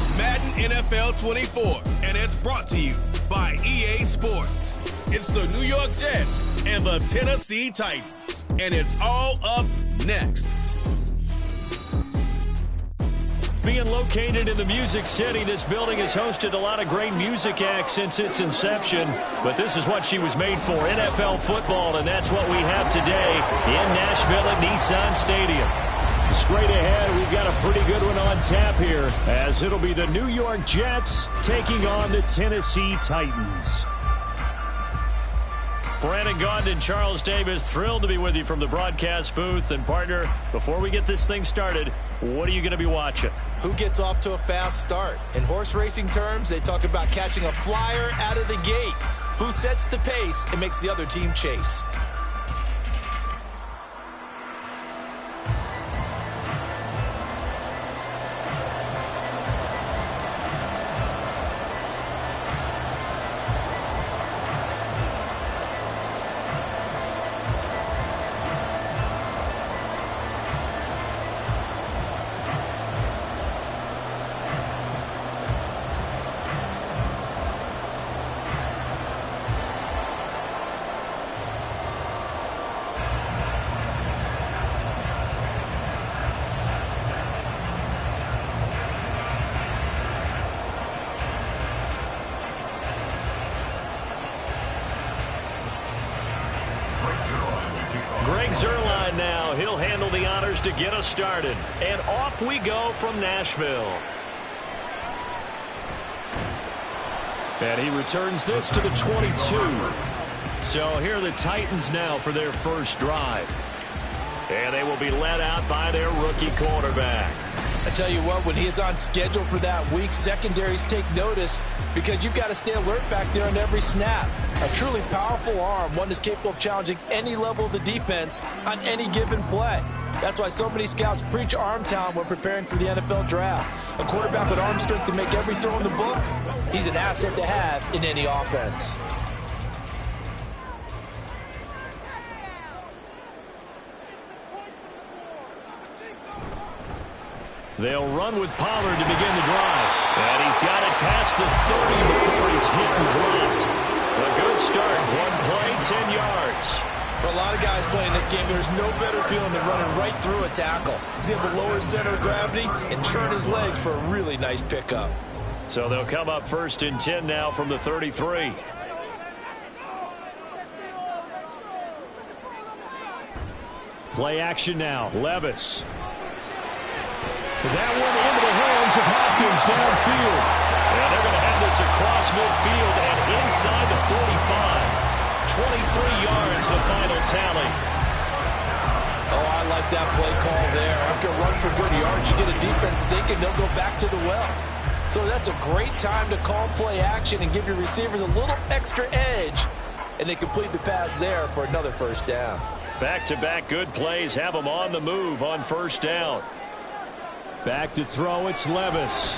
It's Madden NFL 24, and it's brought to you by EA Sports. It's the New York Jets and the Tennessee Titans, and it's all up next. Being located in the Music City, this building has hosted a lot of great music acts since its inception. But this is what she was made for, NFL football, and that's what we have today in Nashville at Nissan Stadium. Straight ahead, we've got a pretty good one on tap here, as it'll be the New York Jets taking on the Tennessee Titans. Brandon Gaudin and Charles Davis, thrilled to be with you from the broadcast booth. And partner, before we get this thing started, what are you going to be watching? Who gets off to a fast start? In horse racing terms, they talk about catching a flyer out of the gate. Who sets the pace and makes the other team chase? Zerline now. He'll handle the honors to get us started. And off we go from Nashville. And he returns this to the 22. So here are the Titans now for their first drive. And they will be led out by their rookie quarterback. I tell you what, when he is on schedule for that week, secondaries take notice because you've got to stay alert back there on every snap. A truly powerful arm, one that's capable of challenging any level of the defense on any given play. That's why so many scouts preach arm talent when preparing for the NFL draft. A quarterback with arm strength to make every throw in the book, he's an asset to have in any offense. They'll run with Pollard to begin the drive. And he's got it past the 30 before he's hit and dropped. A good start. One play, 10 yards. For a lot of guys playing this game, there's no better feeling than running right through a tackle. He's able to lower his center of gravity and turn his legs for a really nice pickup. So they'll come up 1st and 10 now from the 33. Play action now. Levis. That one into the hands of Hopkins downfield. And they're going to have this across midfield and inside the 45. 23 yards the final tally. Oh, I like that play call there. After a run for good yards, you get a defense thinking they'll go back to the well. So that's a great time to call play action and give your receivers a little extra edge. And they complete the pass there for another first down. Back-to-back good plays have them on the move on first down. Back to throw, it's Levis.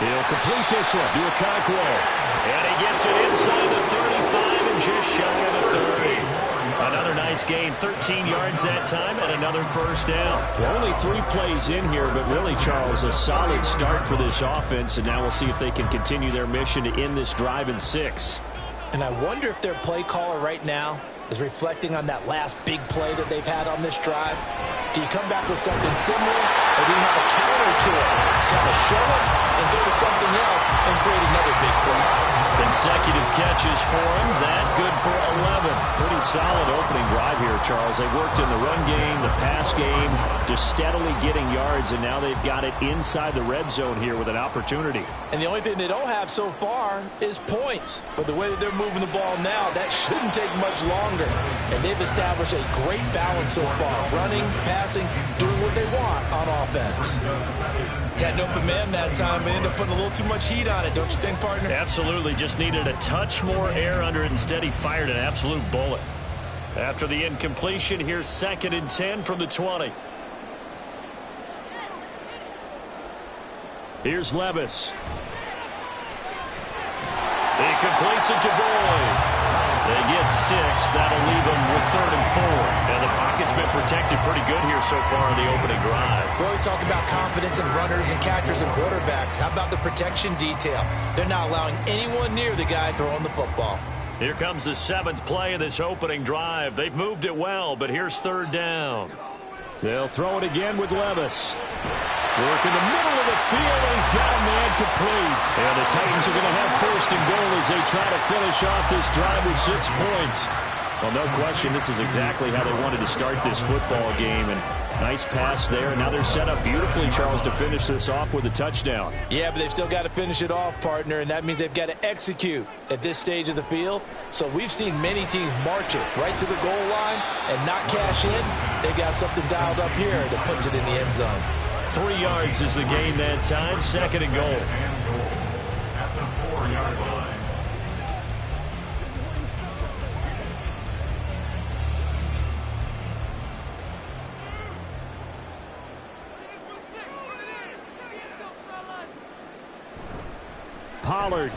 He'll complete this one to Okonkwo. And he gets it inside the 35 and just shy of the 30. Another nice gain, 13 yards that time, and another first down. Well, only 3 plays in here, but really, Charles, a solid start for this offense, and now we'll see if they can continue their mission to end this drive in 6. And I wonder if their play caller right now is reflecting on that last big play that they've had on this drive. Do you come back with something similar, or do you have a counter to it to kind of show it and go to something else and create another big play? Consecutive catches for him. That good for 11. Pretty solid opening drive here, Charles. They worked in the run game, the pass game, just steadily getting yards, and now they've got it inside the red zone here with an opportunity. And the only thing they don't have so far is points. But the way that they're moving the ball now, that shouldn't take much longer. And they've established a great balance so far. Running, passing, doing what they want on offense. Had an open man that time, but ended up putting a little too much heat on it, don't you think, partner? Absolutely. Just needed a touch more air under it. Instead, he fired an absolute bullet. After the incompletion, here's 2nd and 10 from the 20. Here's Levis. He completes it to Boyd. They get That'll leave them with 3rd and 4. And the pocket's been protected pretty good here so far in the opening drive. We always talk about confidence in runners and catchers and quarterbacks. How about the protection detail? They're not allowing anyone near the guy throwing the football. Here comes the 7th play of this opening drive. They've moved it well, but here's 3rd down. They'll throw it again with Levis. Work in the middle of the field, and he's got a man complete. And the Titans are going to have 1st and goal as they try to finish off this drive with 6 points. Well, no question, this is exactly how they wanted to start this football game. And nice pass there. Now they're set up beautifully, Charles, to finish this off with a touchdown. Yeah, but they've still got to finish it off, partner, and that means they've got to execute at this stage of the field. So we've seen many teams march it right to the goal line and not cash in. They got something dialed up here that puts it in the end zone. 3 yards is the gain that time. 2nd and goal. At the 4-yard line. Pollard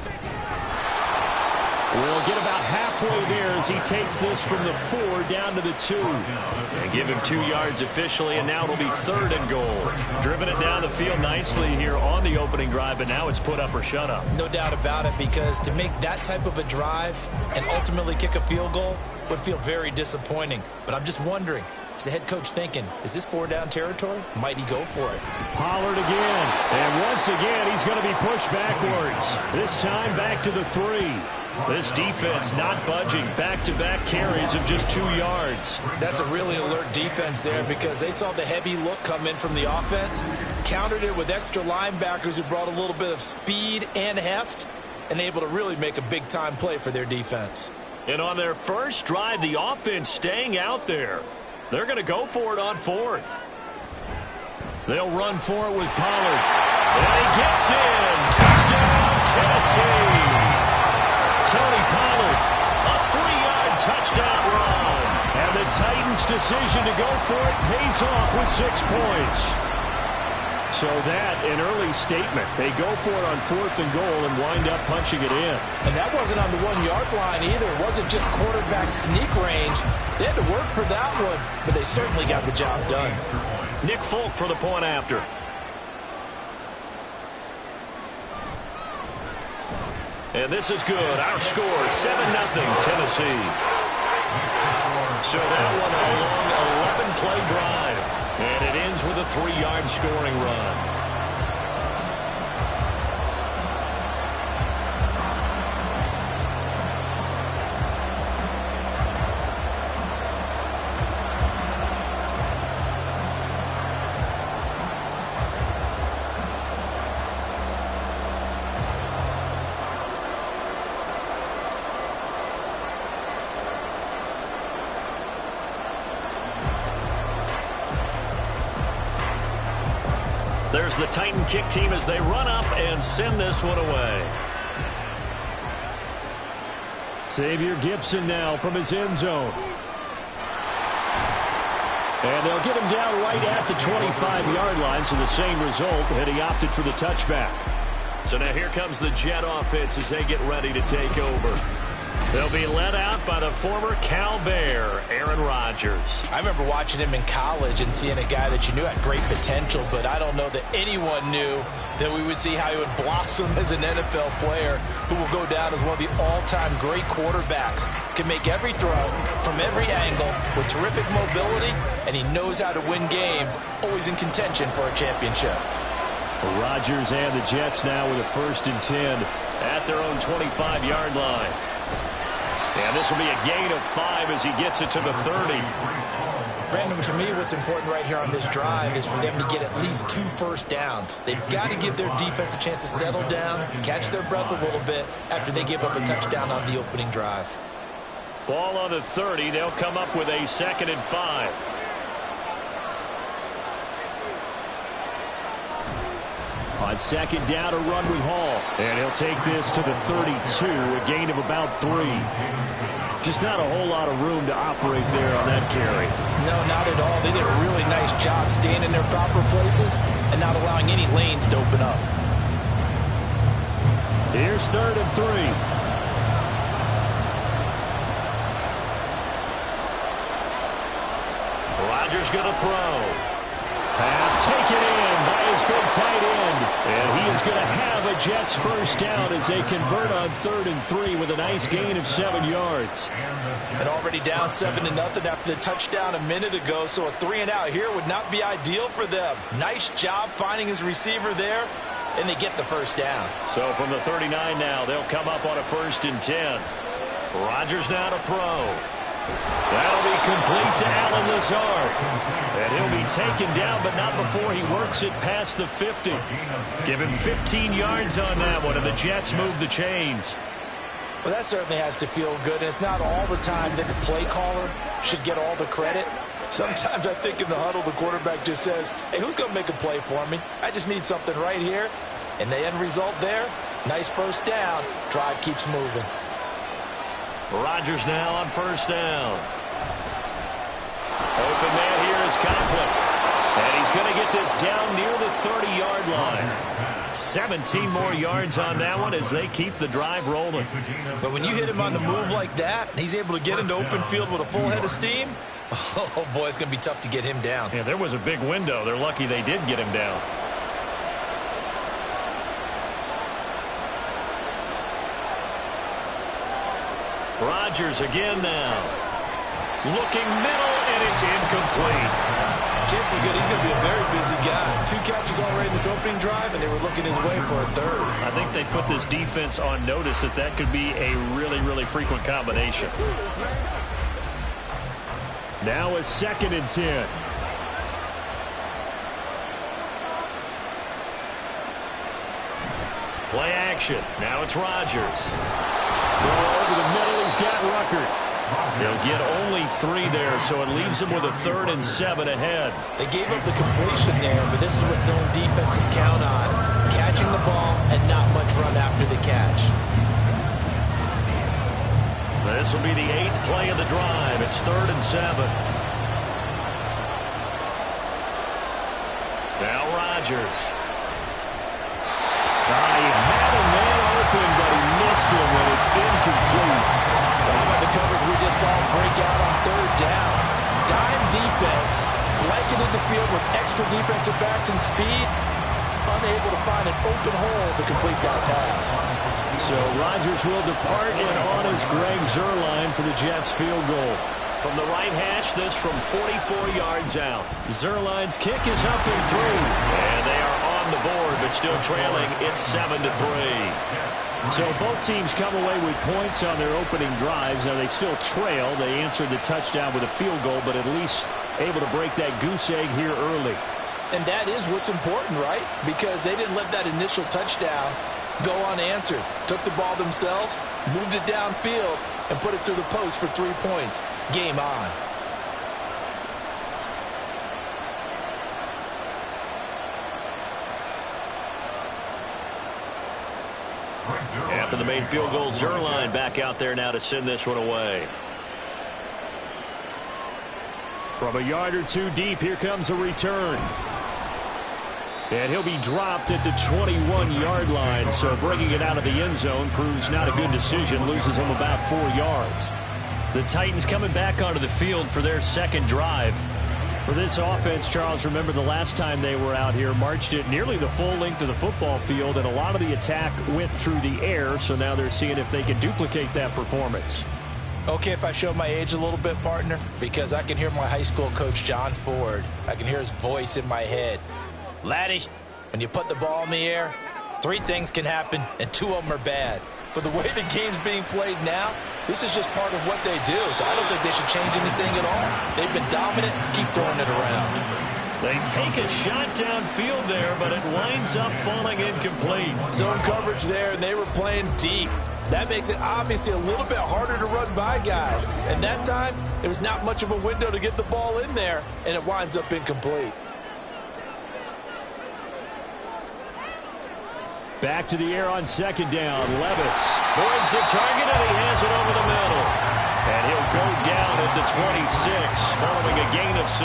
will get about halfway there as he takes this from the 4 down to the 2. And give him 2 yards officially, and now it'll be 3rd and goal. Driven it down the field nicely here on the opening drive, but now it's put up or shut up. No doubt about it, because to make that type of a drive and ultimately kick a field goal would feel very disappointing. But I'm just wondering, is the head coach thinking, is this 4-down territory? Might he go for it? Pollard again. And once again, he's going to be pushed backwards. This time back to the 3. This defense not budging. Back-to-back carries of just 2 yards. That's a really alert defense there, because they saw the heavy look come in from the offense, countered it with extra linebackers who brought a little bit of speed and heft, and able to really make a big-time play for their defense. And on their first drive, the offense staying out there. They're going to go for it on 4th. They'll run for it with Pollard. And he gets in. Touchdown, Tennessee. Tony Pollard, a 3-yard touchdown run. And the Titans' decision to go for it pays off with 6 points. So that, an early statement. They go for it on 4th and goal and wind up punching it in. And that wasn't on the 1-yard line either. It wasn't just quarterback sneak range. They had to work for that one, but they certainly got the job done. Nick Folk for the point after. And this is good. Our score, 7-0 Tennessee. So that one a long 11-play drive. And it ends with a 3-yard scoring run. There's the Titan kick team as they run up and send this one away. Xavier Gibson now from his end zone. And they'll get him down right at the 25-yard line, so the same result, and he opted for the touchback. So now here comes the Jet offense as they get ready to take over. They'll be led out by the former Cal Bear, Aaron Rodgers. I remember watching him in college and seeing a guy that you knew had great potential, but I don't know that anyone knew that we would see how he would blossom as an NFL player who will go down as one of the all-time great quarterbacks. Can make every throw from every angle with terrific mobility, and he knows how to win games, always in contention for a championship. Rodgers and the Jets now with a 1st and 10 at their own 25-yard line. And this will be a gain of 5 as he gets it to the 30. Brandon, to me, what's important right here on this drive is for them to get at least 2 first downs. They've got to give their defense a chance to settle down, catch their breath a little bit after they give up a touchdown on the opening drive. Ball on the 30. They'll come up with a 2nd and 5. On 2nd down, a run with Hall. And he'll take this to the 32, a gain of about 3. Just not a whole lot of room to operate there on that carry. No, not at all. They did a really nice job staying in their proper places and not allowing any lanes to open up. Here's 3rd and 3. Rodgers going to throw. Pass taken in by his big tight end. And he is going to have a Jets first down as they convert on 3rd and 3 with a nice gain of 7 yards. And already down 7-0 after the touchdown a minute ago, so a 3-and-out here would not be ideal for them. Nice job finding his receiver there, and they get the first down. So from the 39 now, they'll come up on a 1st and 10. Rodgers now to throw. That'll be complete to Allen Lazard. And he'll be taken down, but not before he works it past the 50. Give him 15 yards on that one, and the Jets move the chains. Well, that certainly has to feel good. And it's not all the time that the play caller should get all the credit. Sometimes I think in the huddle, the quarterback just says, hey, who's going to make a play for me? I just need something right here. And the end result there, nice first down. Drive keeps moving. Rodgers now on 1st down. Open man here is Conklin. And he's going to get this down near the 30-yard line. 17 more yards on that one as they keep the drive rolling. But when you hit him on the move like that, and he's able to get into open field with a full head of steam, oh, boy, it's going to be tough to get him down. Yeah, there was a big window. They're lucky they did get him down. Rodgers again now. Looking middle, and it's incomplete. Chances are good he's going to be a very busy guy. 2 catches already in this opening drive, and they were looking his way for a 3rd. I think they put this defense on notice that could be a really, really frequent combination. Now a 2nd and 10. Play action. Now it's Rodgers. Throw over the middle. He's got Ruckert. They'll get only 3 there, so it leaves them with a 3rd and 7 ahead. They gave up the completion there, but this is what zone defenses count on. Catching the ball and not much run after the catch. This will be the 8th play of the drive. It's 3rd and 7. Now Rodgers. He had a man open, but he missed him, and it's incomplete. How about the coverage we just saw break out on 3rd down? Dime defense, blanketed the field with extra defensive backs and speed, unable to find an open hole to complete that pass. So Rodgers will depart, and on is Greg Zuerlein for the Jets field goal. From the right hash, this from 44 yards out. Zuerlein's kick is up and through, and they are on the board, but still trailing. It's 7-3. So both teams come away with points on their opening drives. Now they still trail. They answered the touchdown with a field goal, but at least able to break that goose egg here early. And that is what's important, right? Because they didn't let that initial touchdown go unanswered. Took the ball themselves, moved it downfield, and put it through the post for 3 points. Game on. After the main field goal, Zuerlein back out there now to send this one away. From a yard or 2 deep, here comes a return. And he'll be dropped at the 21-yard line, so breaking it out of the end zone proves not a good decision, loses him about 4 yards. The Titans coming back onto the field for their 2nd drive. For this offense, Charles, remember the last time they were out here, marched it nearly the full length of the football field, and a lot of the attack went through the air, so now they're seeing if they can duplicate that performance. Okay, if I show my age a little bit, partner, because I can hear my high school coach, John Ford. I can hear his voice in my head. Laddie, when you put the ball in the air, 3 things can happen, and 2 of them are bad. But the way the game's being played now, this is just part of what they do, so I don't think they should change anything at all. They've been dominant. Keep throwing it around. They take a shot downfield there, but it winds up falling incomplete. Zone coverage there, and they were playing deep. That makes it obviously a little bit harder to run by guys. And that time, there was not much of a window to get the ball in there, and it winds up incomplete. Back to the air on 2nd down. Levis boards the target, and he has it over the middle. And he'll go down at the 26, following a gain of 6.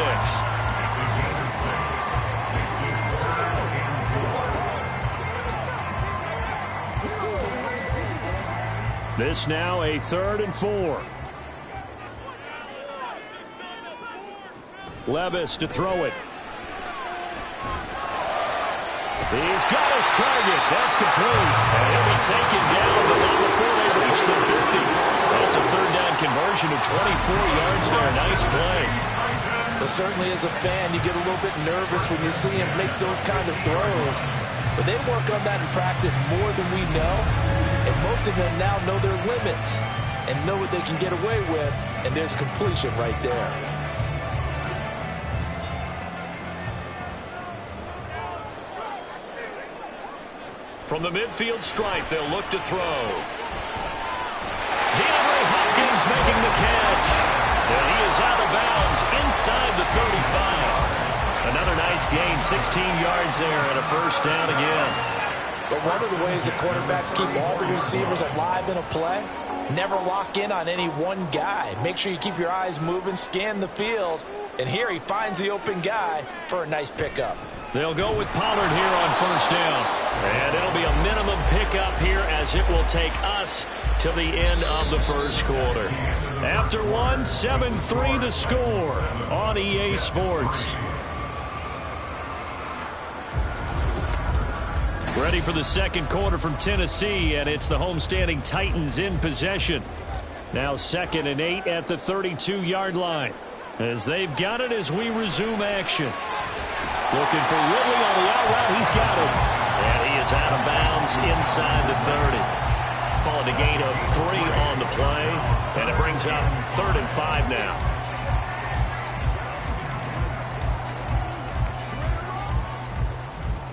This now a 3rd and 4. Levis to throw it. He's got his target. That's complete. And he'll be taken down, but not before they reach the 50. That's a third down conversion of 24 yards there. Nice play. But certainly as a fan, you get a little bit nervous when you see him make those kind of throws. But they work on that in practice more than we know. And most of them now know their limits and know what they can get away with. And there's completion right there. From the midfield stripe, they'll look to throw. DeAndre Hopkins making the catch. And he is out of bounds inside the 35. Another nice gain, 16 yards there and a first down again. But one of the ways the quarterbacks keep all the receivers alive in a play, never lock in on any one guy. Make sure you keep your eyes moving, scan the field. And here he finds the open guy for a nice pickup. They'll go with Pollard here on first down. And it'll be a minimum pickup here as it will take us to the end of the first quarter. After one, 7-3 the score on EA Sports. Ready for the second quarter from Tennessee, and it's the homestanding Titans in possession. Now 2nd and 8 at the 32-yard line. As they've got it as we resume action. Looking for Ridley on the out route. He's got him. And he is out of bounds inside the 30. Calling a gain of 3 on the play. And it brings up 3rd and 5 now.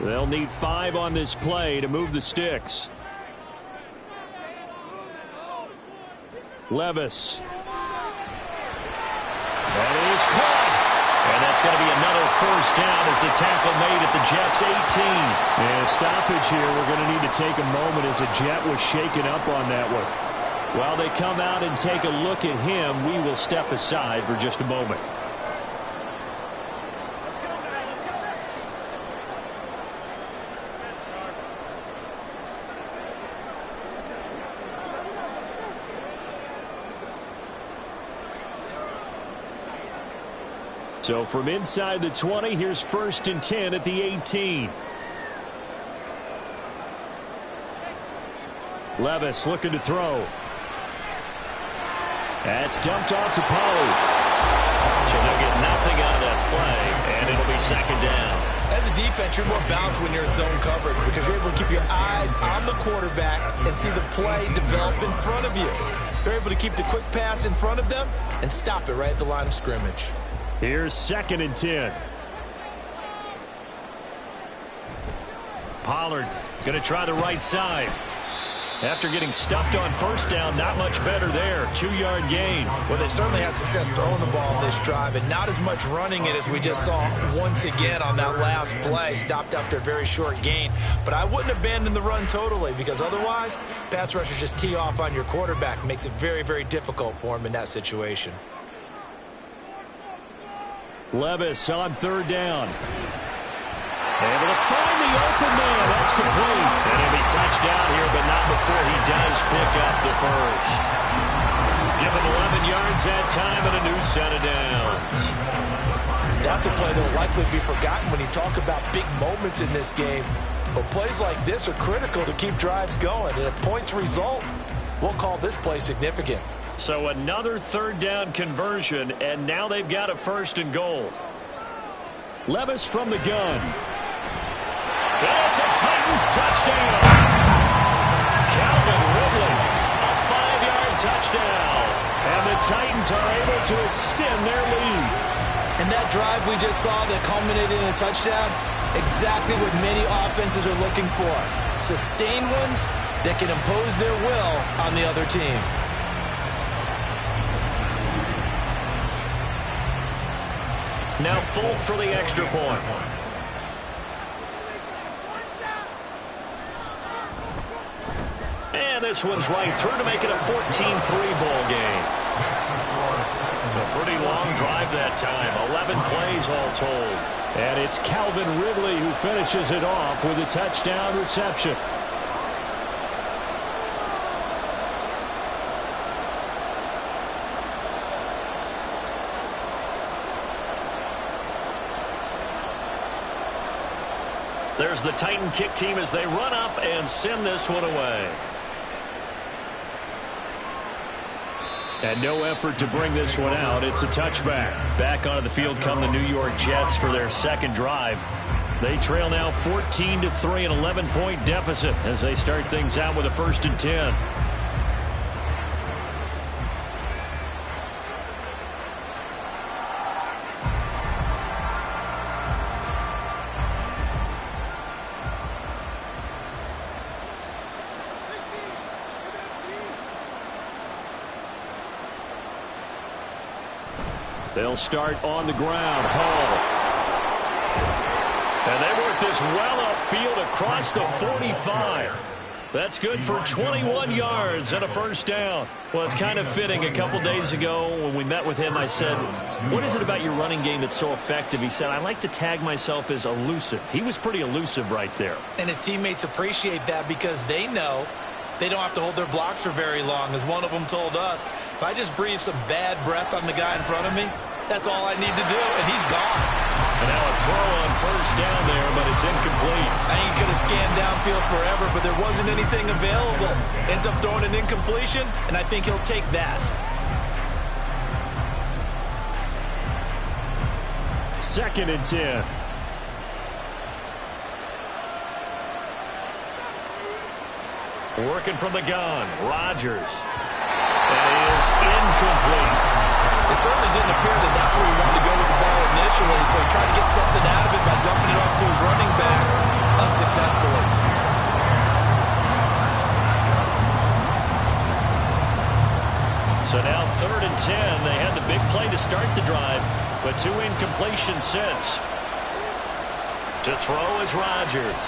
They'll need 5 on this play to move the sticks. Levis. That is caught. And that's going to be another first down as the tackle made at the Jets' 18. And a stoppage here. We're going to need to take a moment as a Jet was shaken up on that one. While they come out and take a look at him, we will step aside for just a moment. So from inside the 20, here's 1st and 10 at the 18. Levis looking to throw. That's dumped off to Pollard. So they'll get nothing out of that play, and it'll be 2nd down. As a defense, you're more balanced when you're in zone coverage because you're able to keep your eyes on the quarterback and see the play develop in front of you. You're able to keep the quick pass in front of them and stop it right at the line of scrimmage. Here's 2nd and 10. Pollard going to try the right side. After getting stuffed on first down, not much better there. 2-yard gain. Well, they certainly had success throwing the ball in this drive and not as much running it as we just saw once again on that last play. Stopped after a very short gain. But I wouldn't abandon the run totally because otherwise, pass rushers just tee off on your quarterback. Makes it very, very difficult for him in that situation. Levis on 3rd down. Able to find the open man. That's complete. And he'll be touched out here, but not before he does pick up the first. Given 11 yards that time and a new set of downs. That's a play that will likely be forgotten when you talk about big moments in this game. But plays like this are critical to keep drives going. And if points result, we'll call this play significant. So another 3rd down conversion, and now they've got a 1st and goal. Levis from the gun. It's a Titans touchdown. Calvin Ridley, a 5-yard touchdown. And the Titans are able to extend their lead. And that drive we just saw that culminated in a touchdown, exactly what many offenses are looking for. Sustained ones that can impose their will on the other team. Now Folk for the extra point. And this one's right through to make it a 14-3 ball game. A pretty long drive that time. 11 plays all told. And it's Calvin Ridley who finishes it off with a touchdown reception. There's the Titan kick team as they run up and send this one away. And no effort to bring this one out. It's a touchback. Back onto the field come the New York Jets for their second drive. They trail now 14-3, an 11-point deficit as they start things out with a 1st and 10. They'll start on the ground. Hall. And they work this well upfield across the 45. That's good for 21 yards and a 1st down. Well, it's kind of fitting. A couple days ago when we met with him, I said, what is it about your running game that's so effective? He said, I like to tag myself as elusive. He was pretty elusive right there. And his teammates appreciate that because they know they don't have to hold their blocks for very long. As one of them told us, if I just breathe some bad breath on the guy in front of me, that's all I need to do, and he's gone. And now a throw on 1st down there, but it's incomplete. I think he could have scanned downfield forever, but there wasn't anything available. Ends up throwing an incompletion, and I think he'll take that. 2nd and 10. Working from the gun, Rodgers. That is incomplete. It certainly didn't appear that that's where he wanted to go with the ball initially, so he tried to get something out of it by dumping it off to his running back unsuccessfully. So now 3rd and 10. They had the big play to start the drive, but 2 incompletions since. To throw is Rodgers.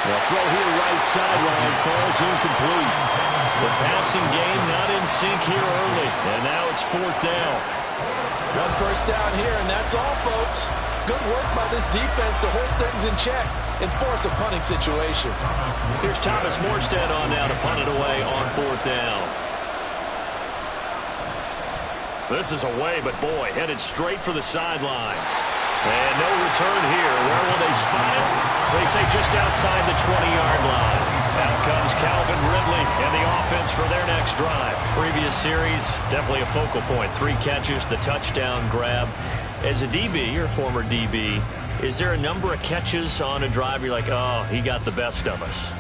The throw here right sideline falls incomplete. The passing game not in sync here early, and now it's 4th down. 1 1st down here, and that's all, folks. Good work by this defense to hold things in check and force a punting situation. Here's Thomas Morstead on now to punt it away on 4th down. This is away, but boy, headed straight for the sidelines. And no return here. Where will they spot it? They say just outside the 20-yard line. Out comes Calvin Ridley and the offense for their next drive. Previous series, definitely a focal point. 3 catches, the touchdown grab. As a DB, your former DB, is there a number of catches on a drive you're like, oh, he got the best of us?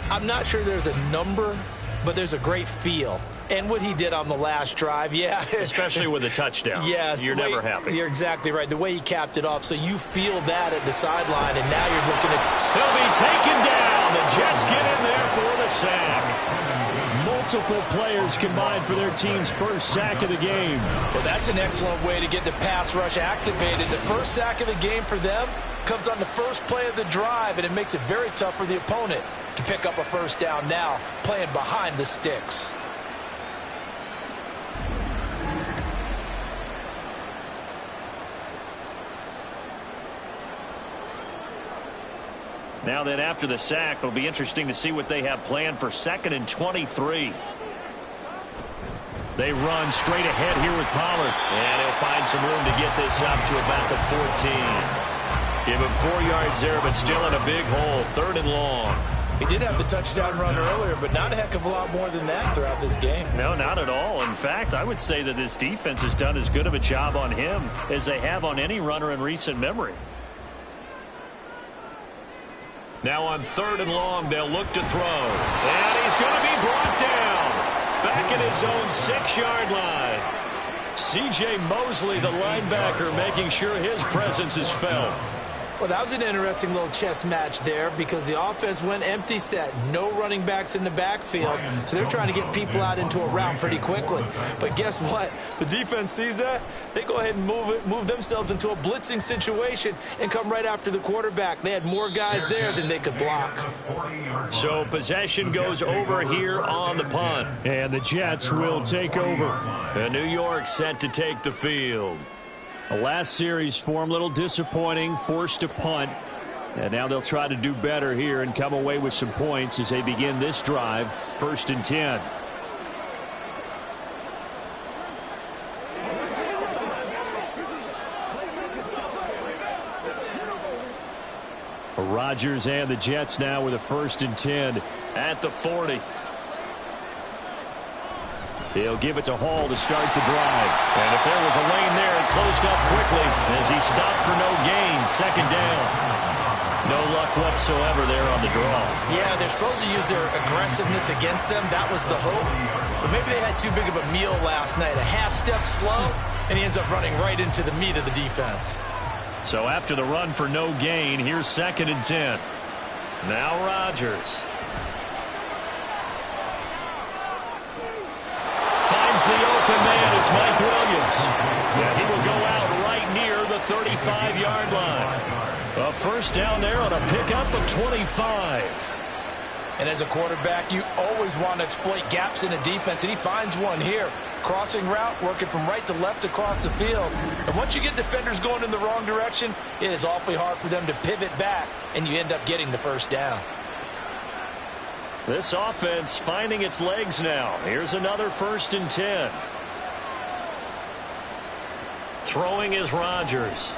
I'm not sure there's a number, but there's a great feel. And what he did on the last drive, yeah. Especially with a touchdown. Yes. You're never happy. You're exactly right. The way he capped it off, so you feel that at the sideline, and now you're looking at... He'll be taken down. The Jets get in there for the sack. Multiple players combined for their team's 1st sack of the game. Well, that's an excellent way to get the pass rush activated. The 1st sack of the game for them comes on the 1st play of the drive, and it makes it very tough for the opponent to pick up a 1st down now, playing behind the sticks. Now then, after the sack, it'll be interesting to see what they have planned for 2nd and 23. They run straight ahead here with Pollard. And he'll find some room to get this up to about the 14. Give him 4 yards there, but still in a big hole. 3rd and long. He did have the touchdown run earlier, but not a heck of a lot more than that throughout this game. No, not at all. In fact, I would say that this defense has done as good of a job on him as they have on any runner in recent memory. Now on 3rd and long, they'll look to throw. And he's going to be brought down. Back at his own 6-yard line. C.J. Mosley, the linebacker, making sure his presence is felt. Well, that was an interesting little chess match there because the offense went empty set. No running backs in the backfield, so they're trying to get people out into a route pretty quickly. But guess what? The defense sees that. They go ahead and move themselves into a blitzing situation and come right after the quarterback. They had more guys there than they could block. So possession goes over here on the punt. And the Jets will take over. And New York set to take the field. The last series for him, a little disappointing, forced to punt. And now they'll try to do better here and come away with some points as they begin this drive, 1st and 10. Rodgers and the Jets now with a 1st and 10 at the 40. They'll give it to Hall to start the drive. And if there was a lane there, it closed up quickly as he stopped for no gain. 2nd down. No luck whatsoever there on the draw. Yeah, they're supposed to use their aggressiveness against them. That was the hope. But maybe they had too big of a meal last night. A half step slow, and he ends up running right into the meat of the defense. So after the run for no gain, here's 2nd and 10. Now Rodgers. Finds the open man. It's Mike Williams. Yeah, he will go out right near the 35-yard line. A 1st down there on a pickup of 25. And as a quarterback, you always want to exploit gaps in a defense, and he finds one here. Crossing route, working from right to left across the field. And once you get defenders going in the wrong direction, it is awfully hard for them to pivot back, and you end up getting the 1st down. This offense finding its legs now. Here's another 1st and 10. Throwing is Rodgers.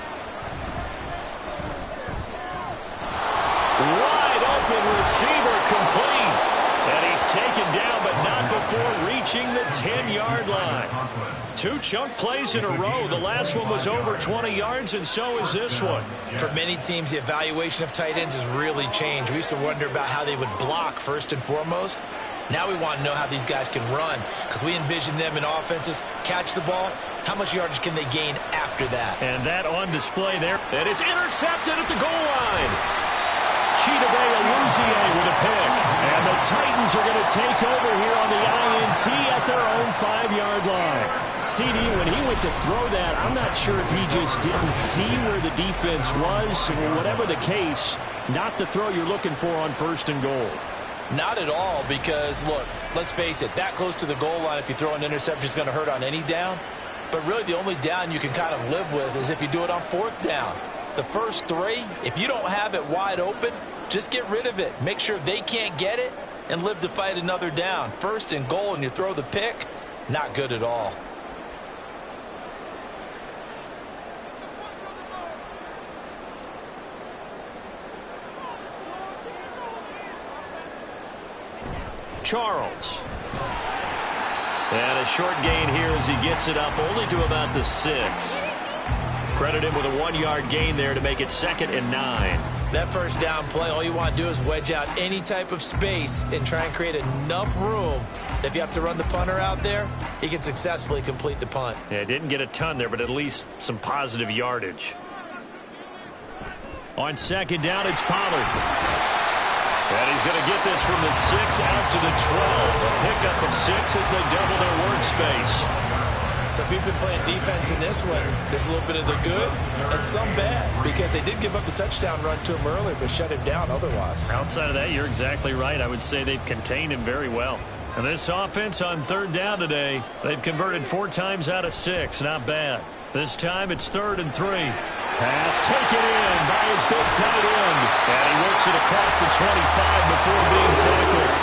Wide open receiver complete. And he's taken down, but not before reaching the 10-yard line. 2 chunk plays in a row. The last one was over 20 yards, and so is this one. For many teams, the evaluation of tight ends has really changed. We used to wonder about how they would block first and foremost. Now we want to know how these guys can run, because we envision them in offenses catch the ball. How much yardage can they gain after that? And that on display there. And it's intercepted at the goal line. Chidobe Awuzie with a pick. And the Titans are going to take over here on the INT at their own 5-yard line. CD, when he went to throw that, I'm not sure if he just didn't see where the defense was. Whatever the case, not the throw you're looking for on 1st and goal. Not at all, because, look, let's face it, that close to the goal line, if you throw an interception, is going to hurt on any down. But really, the only down you can kind of live with is if you do it on 4th down. The first 3, if you don't have it wide open, just get rid of it. Make sure they can't get it and live to fight another down. 1st and goal, and you throw the pick, not good at all. Charles. And a short gain here as he gets it up only to about the 6. Credit him with a 1-yard gain there to make it 2nd and 9. That 1st down play, all you want to do is wedge out any type of space and try and create enough room that if you have to run the punter out there, he can successfully complete the punt. Yeah, didn't get a ton there, but at least some positive yardage. On 2nd down, it's Pollard. And he's going to get this from the 6 out to the 12. A pickup of 6 as they double their workspace. So if you've been playing defense in this one, there's a little bit of the good and some bad, because they did give up the touchdown run to him earlier, but shut him down otherwise. Outside of that, you're exactly right. I would say they've contained him very well. And this offense on 3rd down today, they've converted 4 times out of 6. Not bad. This time it's 3rd and 3. Pass taken in by his big tight end. And he works it across the 25 before being tackled.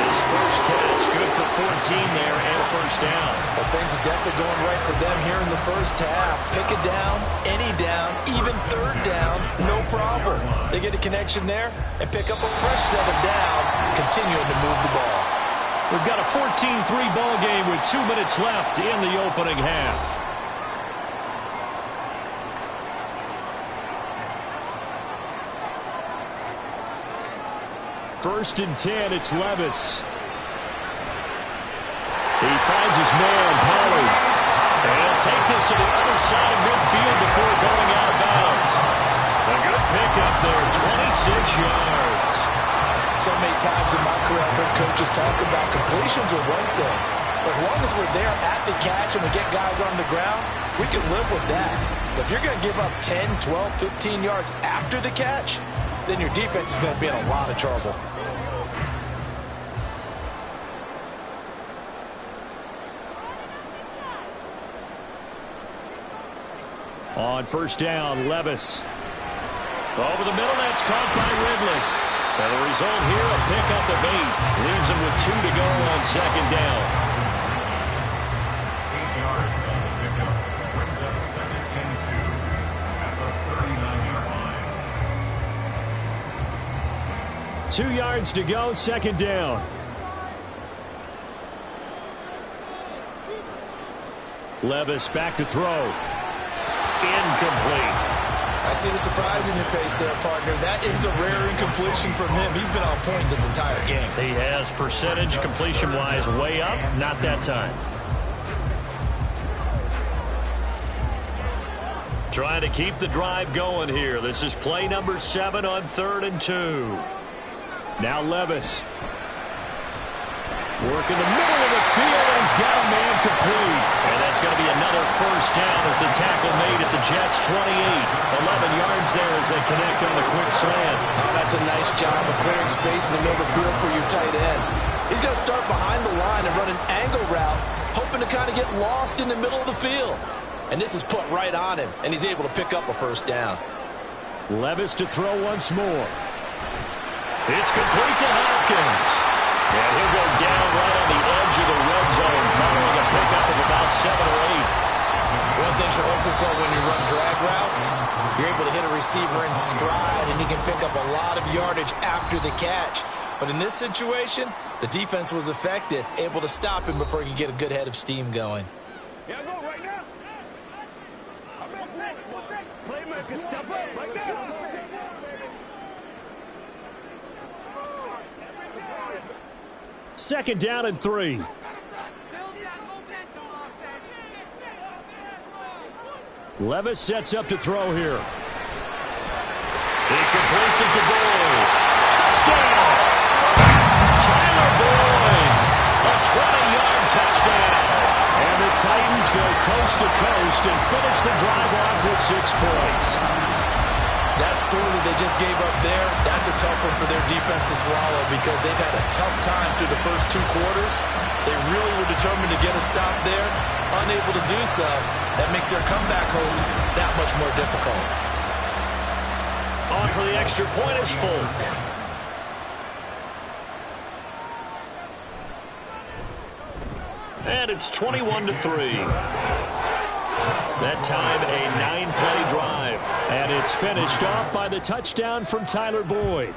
His first catch, good for 14 there and a 1st down. Well, things are definitely going right for them here in the 1st half. Pick a down, any down, even 3rd down, no problem. They get a connection there and pick up a fresh set of downs, continuing to move the ball. We've got a 14-3 ball game with 2 minutes left in the opening half. 1st and 10, it's Levis. He finds his man, Pollard. And he'll take this to the other side of midfield before going out of bounds. A good pickup there, 26 yards. So many times in my career, I've heard coaches talk about completions are one thing. As long as we're there at the catch and we get guys on the ground, we can live with that. But if you're going to give up 10, 12, 15 yards after the catch, then your defense is going to be in a lot of trouble. On 1st down, Levis. Over the middle, that's caught by Ridley. And the result here, a pickup of 8. Leaves him with 2 to go on 2nd down. 8 yards on the pickup. Brings up 2nd and 2 at the 39-yard line. 2 yards to go, second down. Levis back to throw. Incomplete. I see the surprise in your face there, partner. That is a rare incompletion from him. He's been on point this entire game. He has percentage completion-wise way up. Not that time. Trying to keep the drive going here. This is play number 7 on 3rd and 2. Now Levis. Work in the middle of the field, and he's got a man complete. And that's going to be another first down as the tackle made at the Jets' 28. 11 yards there as they connect on the quick slant. Oh, that's a nice job of clearing space in the middle of the field for your tight end. He's going to start behind the line and run an angle route, hoping to kind of get lost in the middle of the field. And this is put right on him, and he's able to pick up a first down. Levis to throw once more. It's complete to Hopkins. And he'll go down right on the edge of the red zone, following a pickup of about 7 or 8. One thing you're hoping for when you run drag routes, you're able to hit a receiver in stride, and he can pick up a lot of yardage after the catch. But in this situation, the defense was effective, able to stop him before he could get a good head of steam going. Yeah, go right now. Playmaker, step up right now. Second down and 3. Levis sets up to throw here. He completes it to Boyd. Touchdown! Tyler Boyd! A 20-yard touchdown. And the Titans go coast to coast and finish the drive off with 6 points. That score that they just gave up there, that's a tough one for their defense to swallow because they've had a tough time through the first 2 quarters. They really were determined to get a stop there. Unable to do so, that makes their comeback hopes that much more difficult. On for the extra point is Folk. And it's 21-3. That time, a 9-play drive. And it's finished off by the touchdown from Tyler Boyd.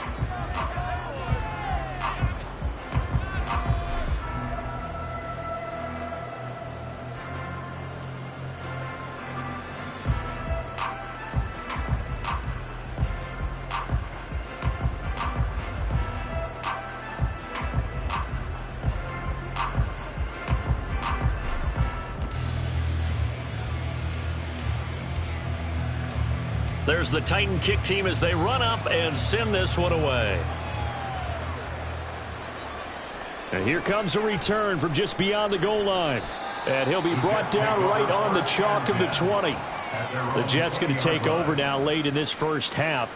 There's the Titan kick team as they run up and send this one away. And here comes a return from just beyond the goal line. And he'll be brought down right on the chalk of the 20. The Jets going to take over now late in this first half.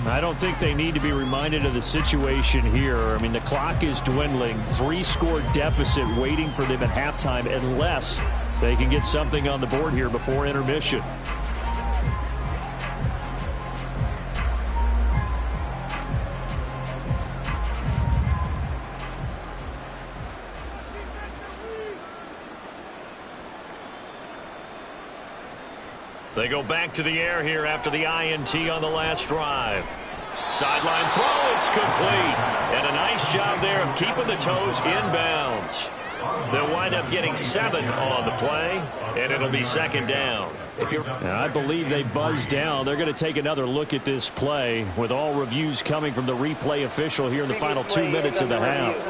I don't think they need to be reminded of the situation here. I mean, the clock is dwindling. 3-score deficit waiting for them at halftime unless they can get something on the board here before intermission. They go back to the air here after the INT on the last drive. Sideline throw, it's complete. And a nice job there of keeping the toes inbounds. They'll wind up getting 7 on the play, and it'll be second down. I believe they buzzed down. They're going to take another look at this play with all reviews coming from the replay official here in the final 2 minutes of the half.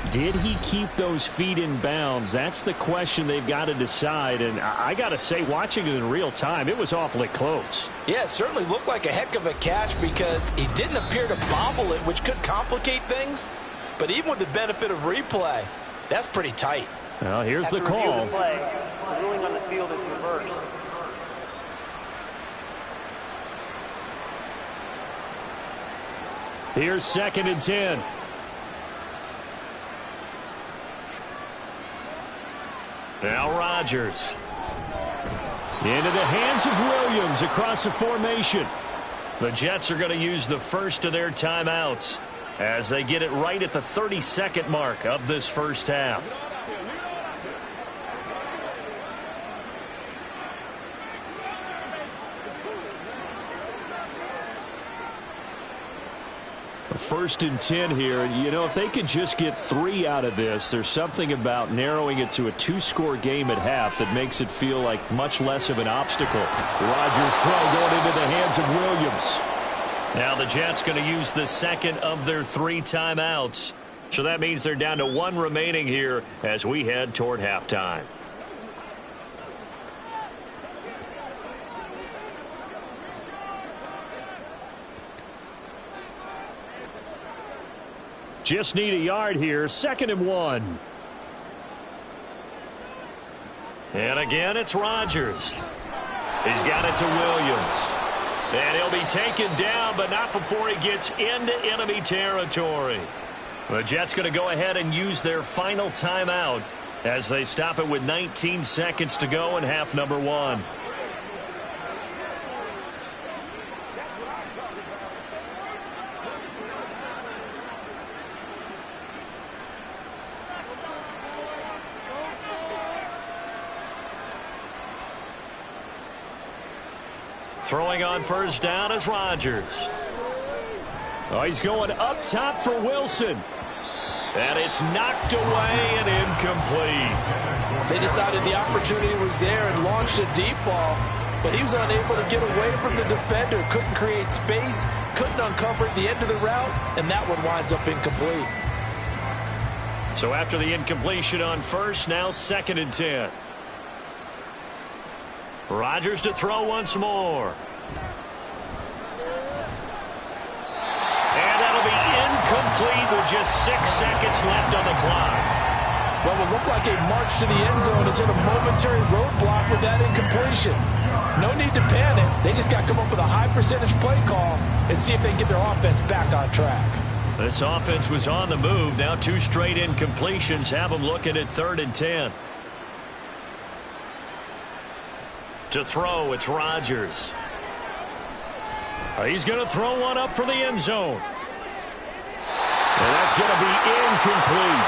Did he keep those feet in bounds? That's the question they've got to decide. And I got to say, watching it in real time, it was awfully close. Yeah, it certainly looked like a heck of a catch because he didn't appear to bobble it, which could complicate things. But even with the benefit of replay, that's pretty tight. Well, here's the call. The ruling on the field is reversed. Here's 2nd and 10. Now Rodgers. Into the hands of Williams across the formation. The Jets are going to use the first of their timeouts as they get it right at the 32nd mark of this first half. 1st and 10 here. You know, if they could just get 3 out of this, there's something about narrowing it to a 2-score game at half that makes it feel like much less of an obstacle. Rodgers' throw going into the hands of Williams. Now the Jets going to use the second of their 3 timeouts. So that means they're down to 1 remaining here as we head toward halftime. Just need a yard here. 2nd and 1. And again, it's Rodgers. He's got it to Williams. And he'll be taken down, but not before he gets into enemy territory. The Jets going to go ahead and use their final timeout as they stop it with 19 seconds to go in half number 1. Throwing on 1st down is Rodgers. Oh, he's going up top for Wilson. And it's knocked away and incomplete. They decided the opportunity was there and launched a deep ball, but he was unable to get away from the defender. Couldn't create space, couldn't uncover the end of the route, and that one winds up incomplete. So after the incompletion on 1st, now 2nd and 10. Rodgers to throw once more. And that'll be incomplete with just 6 seconds left on the clock. What would look like a march to the end zone is hit a momentary roadblock with that incompletion. No need to panic. They just got to come up with a high percentage play call and see if they can get their offense back on track. This offense was on the move. Now 2 straight incompletions have them looking at 3rd and 10. To throw, it's Rodgers. He's going to throw one up for the end zone. And that's going to be incomplete.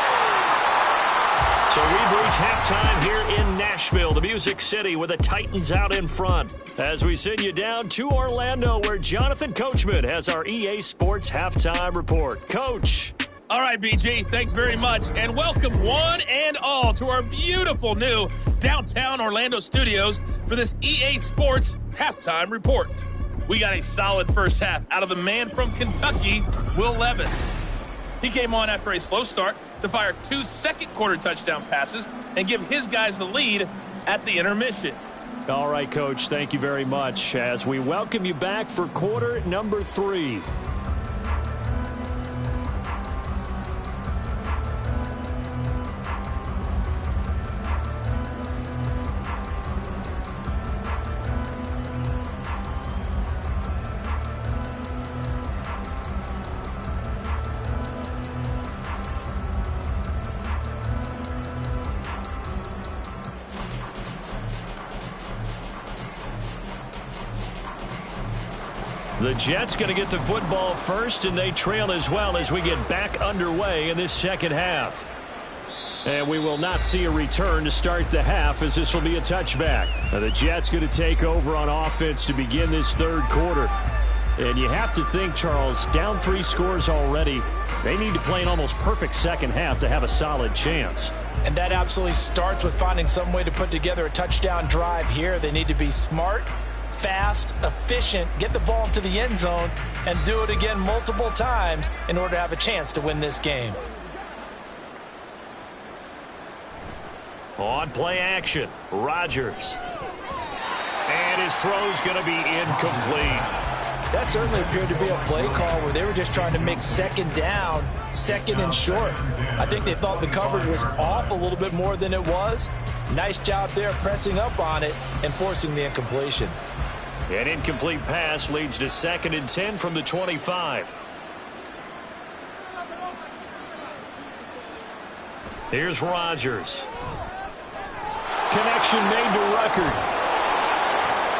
So we've reached halftime here in Nashville, the Music City, with the Titans out in front. As we send you down to Orlando, where Jonathan Coachman has our EA Sports Halftime Report. Coach. All right, BG, thanks very much, and welcome one and all to our beautiful new downtown Orlando studios for this EA Sports Halftime Report. We got a solid first half out of the man from Kentucky, Will Levis. He came on after a slow start to fire 2 second-quarter touchdown passes and give his guys the lead at the intermission. All right, Coach, thank you very much as we welcome you back for quarter number 3. The Jets going to get the football first, and they trail as well as we get back underway in this second half. And we will not see a return to start the half, as this will be a touchback. Now the Jets going to take over on offense to begin this 3rd quarter. And you have to think, Charles, down 3 scores already. They need to play an almost perfect second half to have a solid chance. And that absolutely starts with finding some way to put together a touchdown drive here. They need to be smart, fast, efficient, get the ball into the end zone, and do it again multiple times in order to have a chance to win this game. On play action, Rodgers. And his throw's going to be incomplete. That certainly appeared to be a play call where they were just trying to make second down, second and short. I think they thought the coverage was off a little bit more than it was. Nice job there pressing up on it and forcing the incompletion. An incomplete pass leads to 2nd and 10 from the 25. Here's Rodgers. Connection made to Ruckert.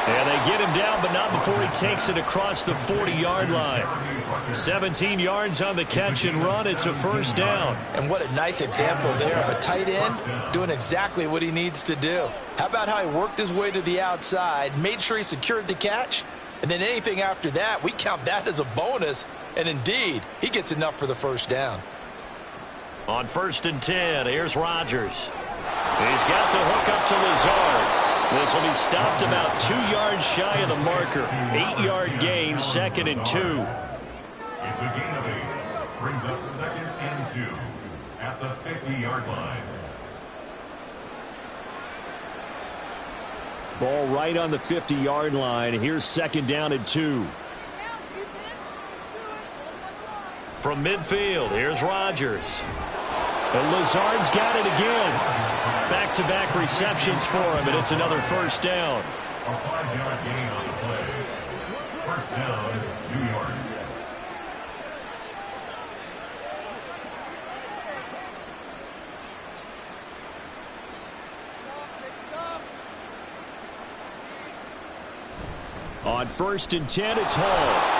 And they get him down, but not before he takes it across the 40-yard line. 17 yards on the catch and run. It's a first down. And what a nice example there of a tight end doing exactly what he needs to do. How about how he worked his way to the outside, made sure he secured the catch, and then anything after that, we count that as a bonus And indeed, he gets enough for the first down. On 1st and 10, here's Rodgers. He's got the hook up to Lazard. This will be stopped about 2 yards shy of the marker. 8-yard gain, 2nd and 2. It's a gain of 8. Brings up 2nd and 2 at the 50-yard line. Ball right on the 50-yard line. Here's 2nd down and 2. From midfield, here's Rodgers. And Lazard's got it again. Back-to-back receptions for him, and it's another first down. A 5-yard gain on the play. First down, New York. On 1st and 10, it's Hall.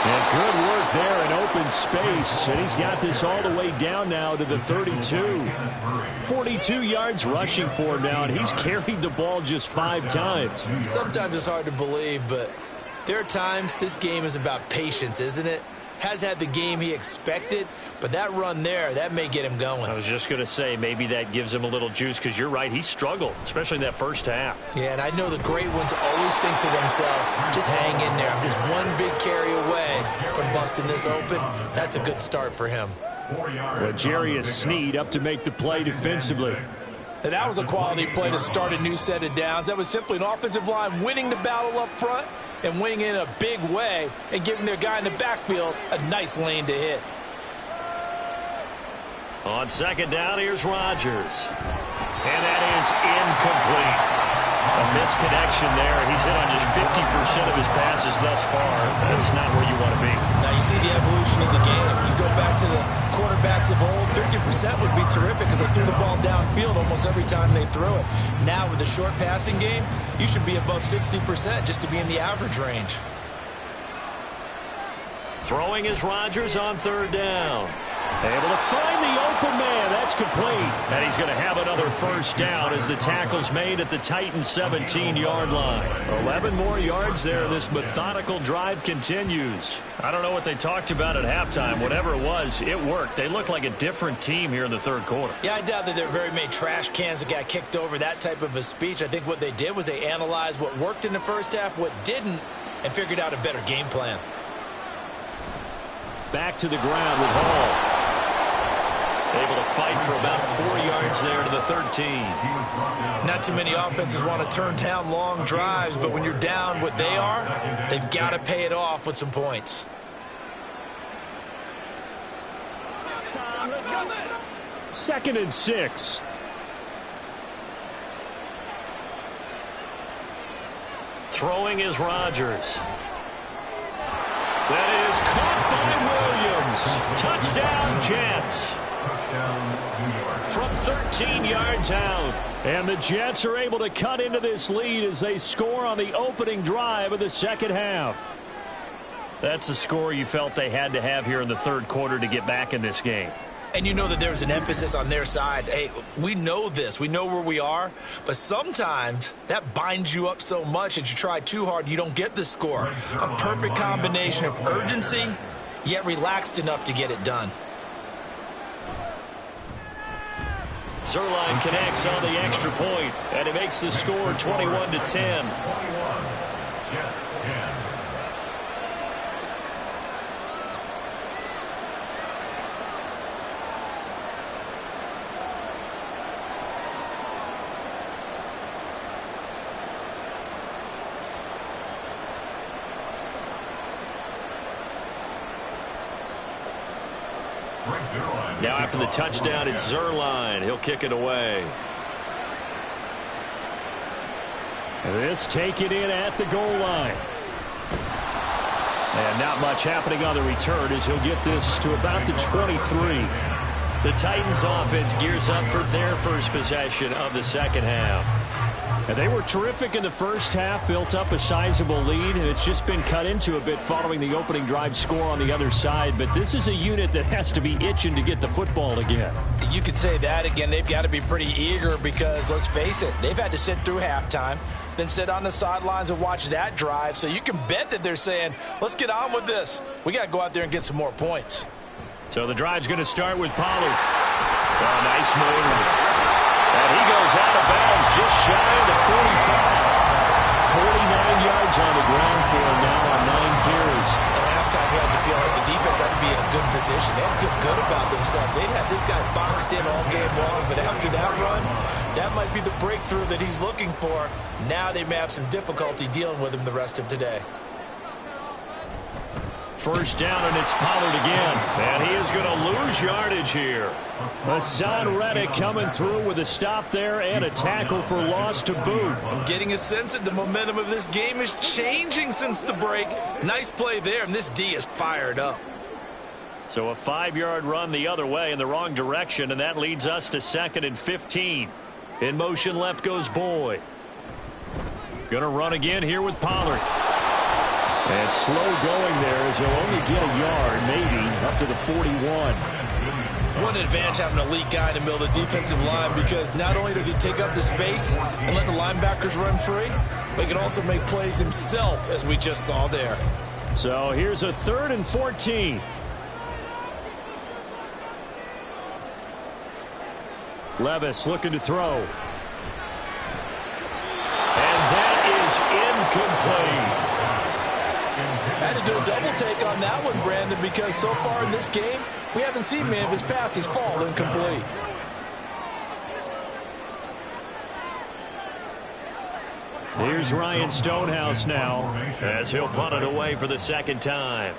And good work there in open space. And he's got this all the way down now to the 32. 42 yards rushing for him now, and he's carried the ball just 5 times. Sometimes it's hard to believe, but there are times this game is about patience, isn't it? Has had the game he expected, but that run there, that may get him going. I was just going to say, maybe that gives him a little juice, because you're right, he struggled, especially in that first half. Yeah, and I know the great ones always think to themselves, just hang in there. I'm just one big carry away from busting this open. That's a good start for him. Well, Jerry Sneed up to make the play defensively. And that was a quality play to start a new set of downs. That was simply an offensive line winning the battle up front and winning in a big way and giving their guy in the backfield a nice lane to hit. On 2nd down, here's Rodgers. And that is incomplete. A misconnection there. He's hit on just 50% of his passes thus far. That's not where you want to be. Now you see the evolution of the game. You go back to the quarterbacks of old, 50% would be terrific because they threw the ball downfield almost every time they threw it. Now with the short passing game, you should be above 60% just to be in the average range. Throwing is Rodgers on 3rd down. Able to find the open man. That's complete. And he's going to have another first down as the tackle's made at the Titans' 17-yard line. 11 more yards there. This methodical drive continues. I don't know what they talked about at halftime. Whatever it was, it worked. They look like a different team here in the 3rd quarter. Yeah, I doubt that there are very many trash cans that got kicked over, that type of a speech. I think what they did was they analyzed what worked in the first half, what didn't, and figured out a better game plan. Back to the ground with Hall. Able to fight for about 4 yards there to the 13. Not too many offenses want to turn down long drives, but when you're down what they are, they've got to pay it off with some points. Second and 6. Throwing is Rodgers. That is caught by Williams. Touchdown, Jets. From 13 yards out. And the Jets are able to cut into this lead as they score on the opening drive of the second half. That's a score you felt they had to have here in the 3rd quarter to get back in this game. And you know that there's an emphasis on their side. Hey, we know this. We know where we are. But sometimes that binds you up so much that you try too hard, you don't get the score. A perfect combination of urgency, yet relaxed enough to get it done. Zerline connects on the extra point, and it makes the score 21-10. Now after the touchdown, it's Zerline. He'll kick it away. This taken in at the goal line. And not much happening on the return as he'll get this to about the 23. The Titans offense gears up for their first possession of the second half. And they were terrific in the first half, built up a sizable lead, and it's just been cut into a bit following the opening drive score on the other side. But this is a unit that has to be itching to get the football again. You could say that again. They've got to be pretty eager because, let's face it, they've had to sit through halftime, than sit on the sidelines and watch that drive. So you can bet that they're saying, let's get on with this. We got to go out there and get some more points. So the drive's going to start with Pollard. Oh, nice move. And he goes out of bounds just shy of the 45. 49 yards on the ground for him now on 9 carries. At halftime, you had to feel like the defense had to be in a good position. They had to feel good about themselves. They'd had this guy boxed in all game long, but after that run, that might be the breakthrough that he's looking for. Now they may have some difficulty dealing with him the rest of today. First down, and it's Pollard again. And he is going to lose yardage here. Hassan Reddick coming through with a stop there and a tackle for loss to boot. I'm getting a sense that the momentum of this game is changing since the break. Nice play there, and this D is fired up. So a 5-yard run the other way in the wrong direction, and that leads us to 2nd and 15. In motion left goes Boyd. Going to run again here with Pollard. And slow going there as he'll only get a yard, maybe, up to the 41. What an advantage having an elite guy in the middle of the defensive line, because not only does he take up the space and let the linebackers run free, but he can also make plays himself, as we just saw there. So here's a 3rd and 14. Levis looking to throw. And that is incomplete. Had to do a double take on that one, Brandon, because so far in this game, we haven't seen many of his passes fall incomplete. Here's Ryan Stonehouse now, as he'll punt it away for the 2nd time.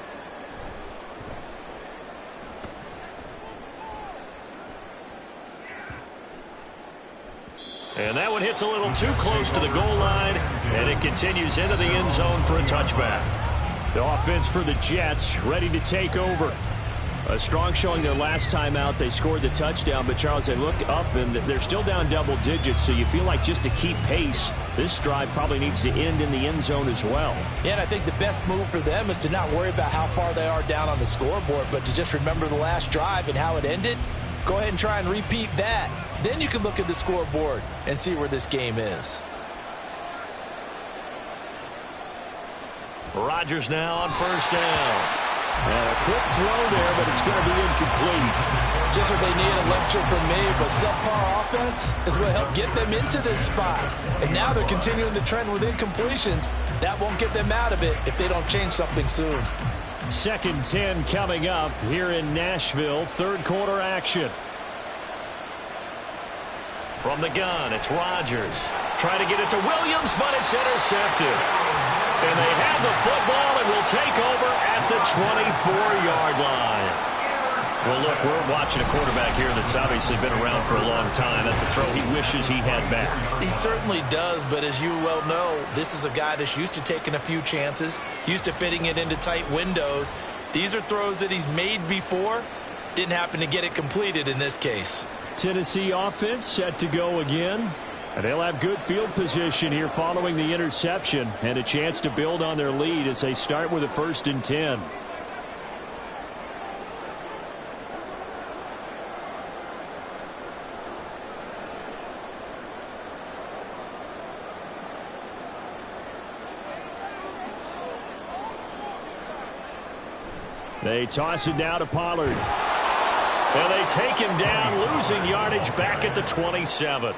And that one hits a little too close to the goal line, and it continues into the end zone for a touchback. The offense for the Jets ready to take over. A strong showing their last time out. They scored the touchdown, but Charles, they look up and they're still down double digits, so you feel like just to keep pace, this drive probably needs to end in the end zone as well. Yeah, and I think the best move for them is to not worry about how far they are down on the scoreboard, but to just remember the last drive and how it ended. Go ahead and try and repeat that. Then you can look at the scoreboard and see where this game is. Rodgers now on 1st down. And a quick throw there, but it's going to be incomplete. Just what they need, a lecture from me, but subpar offense is what helped get them into this spot. And now they're continuing the trend with incompletions. That won't get them out of it if they don't change something soon. 2nd 10 coming up here in Nashville. 3rd quarter action. From the gun, it's Rodgers. Trying to get it to Williams, but it's intercepted. And they have the football and will take over at the 24-yard line. Well, look, we're watching a quarterback here that's obviously been around for a long time. That's a throw he wishes he had back. He certainly does, but as you well know, this is a guy that's used to taking a few chances, used to fitting it into tight windows. These are throws that he's made before. Didn't happen to get it completed in this case. Tennessee offense set to go again. And they'll have good field position here following the interception and a chance to build on their lead as they start with a 1st and 10. They toss it down to Pollard. And they take him down, losing yardage back at the 27.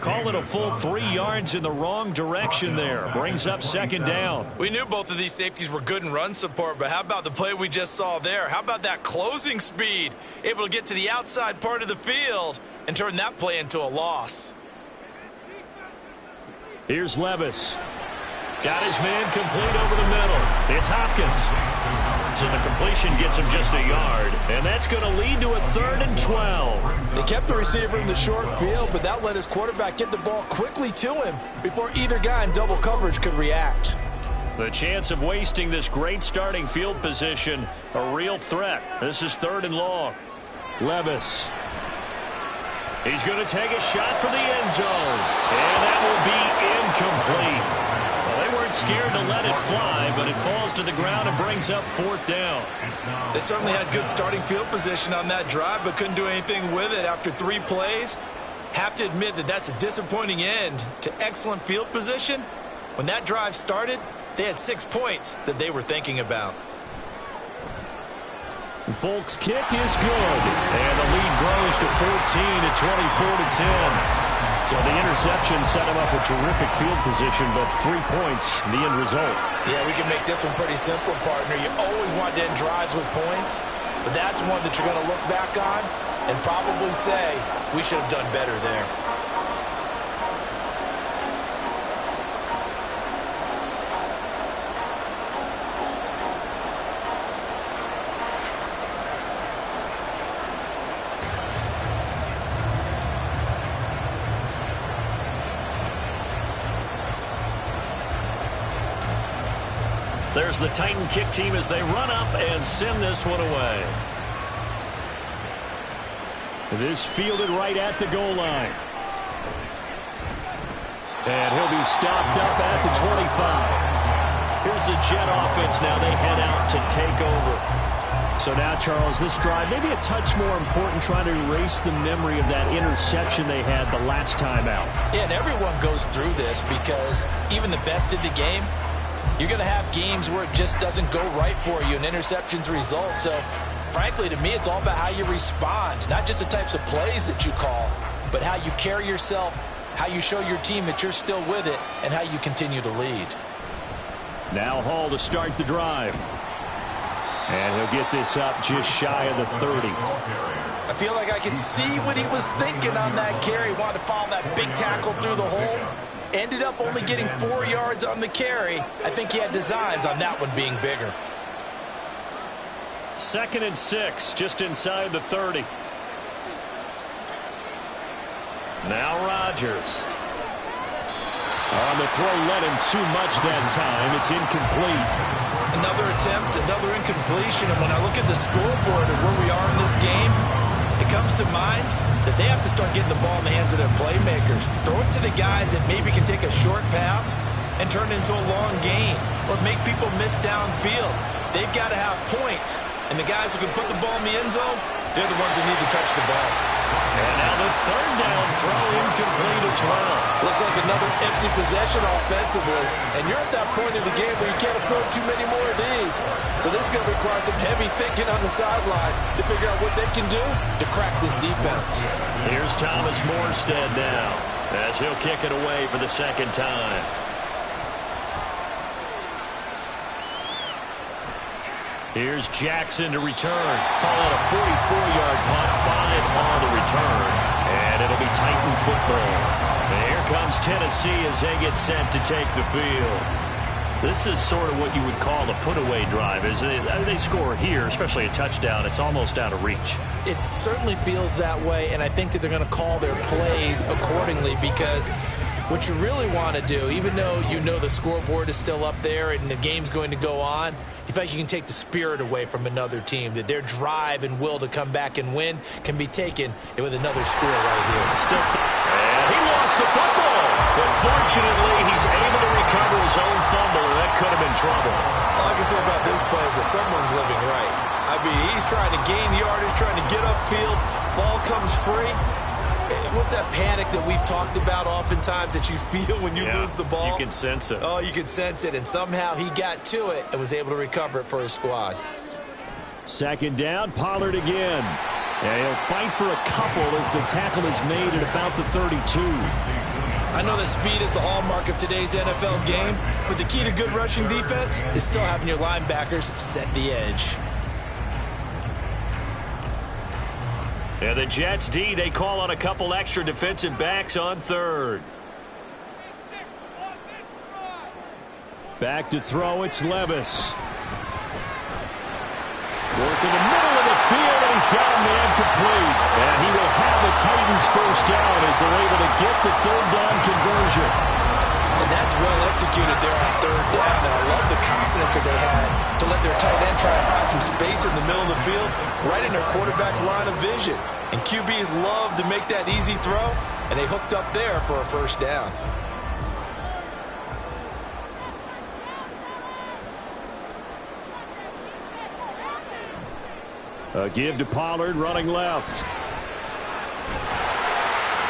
Call it a full 3 yards in the wrong direction there. Brings up 2nd down. We knew both of these safeties were good in run support, but how about the play we just saw there? How about that closing speed? Able to get to the outside part of the field and turn that play into a loss. Here's Levis. Got his man complete over the middle. It's Hopkins. So the completion gets him just a yard. And that's going to lead to a 3rd and 12. They kept the receiver in the short field, but that let his quarterback get the ball quickly to him before either guy in double coverage could react. The chance of wasting this great starting field position, a real threat. This is 3rd and long. Levis. He's going to take a shot for the end zone. And that will be incomplete. Well, they weren't scared to let it fly, but it falls to the ground and brings up 4th down. They certainly had good starting field position on that drive, but couldn't do anything with it after 3 plays. Have to admit that that's a disappointing end to excellent field position. When that drive started, they had 6 points that they were thinking about. Folk's kick is good, and the lead grows to 14 at 24-10. So the interception set him up with terrific field position, but 3 points, the end result. Yeah, we can make this one pretty simple, partner. You always want to end drives with points, but that's one that you're going to look back on and probably say, we should have done better there. There's the Titan kick team as they run up and send this one away. This fielded right at the goal line. And he'll be stopped up at the 25. Here's the Jet offense now. They head out to take over. So now, Charles, this drive maybe a touch more important, trying to erase the memory of that interception they had the last time out. Yeah, and everyone goes through this because even the best in the game, you're going to have games where it just doesn't go right for you and interceptions result. So, frankly, to me, it's all about how you respond, not just the types of plays that you call, but how you carry yourself, how you show your team that you're still with it, and how you continue to lead. Now Hall to start the drive. And he'll get this up just shy of the 30. I feel like I can see what he was thinking on that carry. Wanted to follow that big tackle through the hole. Ended up only getting 4 yards on the carry. I think he had designs on that one being bigger. 2nd and 6, just inside the 30. Now Rodgers. On the throw, led him too much that time. It's incomplete. Another attempt, another incompletion. And when I look at the scoreboard and where we are in this game, it comes to mind that they have to start getting the ball in the hands of their playmakers. Throw it to the guys that maybe can take a short pass and turn it into a long gain or make people miss downfield. They've got to have points. And the guys who can put the ball in the end zone, they're the ones that need to touch the ball. And now the 3rd down throw incomplete as well. Looks like another empty possession offensively. And you're at that point in the game where you can't afford too many more of these. So this is going to require some heavy thinking on the sideline to figure out what they can do to crack this defense. Here's Thomas Morstead now as he'll kick it away for the 2nd time. Here's Jackson to return. Call it a 44-yard punt, 5 on the return. And it'll be Titan football. And here comes Tennessee as they get set to take the field. This is sort of what you would call a put-away drive. As they score here, especially a touchdown, it's almost out of reach. It certainly feels that way, and I think that they're going to call their plays accordingly because what you really want to do, even though you know the scoreboard is still up there and the game's going to go on, you feel like you can take the spirit away from another team, that their drive and will to come back and win can be taken with another score right here. And he lost the football, but fortunately he's able to recover his own fumble, and that could have been trouble. All I can say about this play is that someone's living right. I mean, he's trying to gain yardage, trying to get upfield, ball comes free. What's that panic that we've talked about oftentimes that you feel when you lose the ball? You can sense it. Oh, you can sense it, and somehow he got to it and was able to recover it for his squad. 2nd down, Pollard again. And he'll fight for a couple as the tackle is made at about the 32. I know that speed is the hallmark of today's NFL game, but the key to good rushing defense is still having your linebackers set the edge. And the Jets D, they call on a couple extra defensive backs on 3rd. Back to throw, it's Levis. Work in the middle of the field, and he's got a man complete. And he will have the Titans 1st down as they're able to get the 3rd down conversion. And that's well executed there on 3rd down. And I love the confidence that they had to let their tight end try to find some space in the middle of the field, right in their quarterback's line of vision. And QBs love to make that easy throw, and they hooked up there for a 1st down. A give to Pollard running left.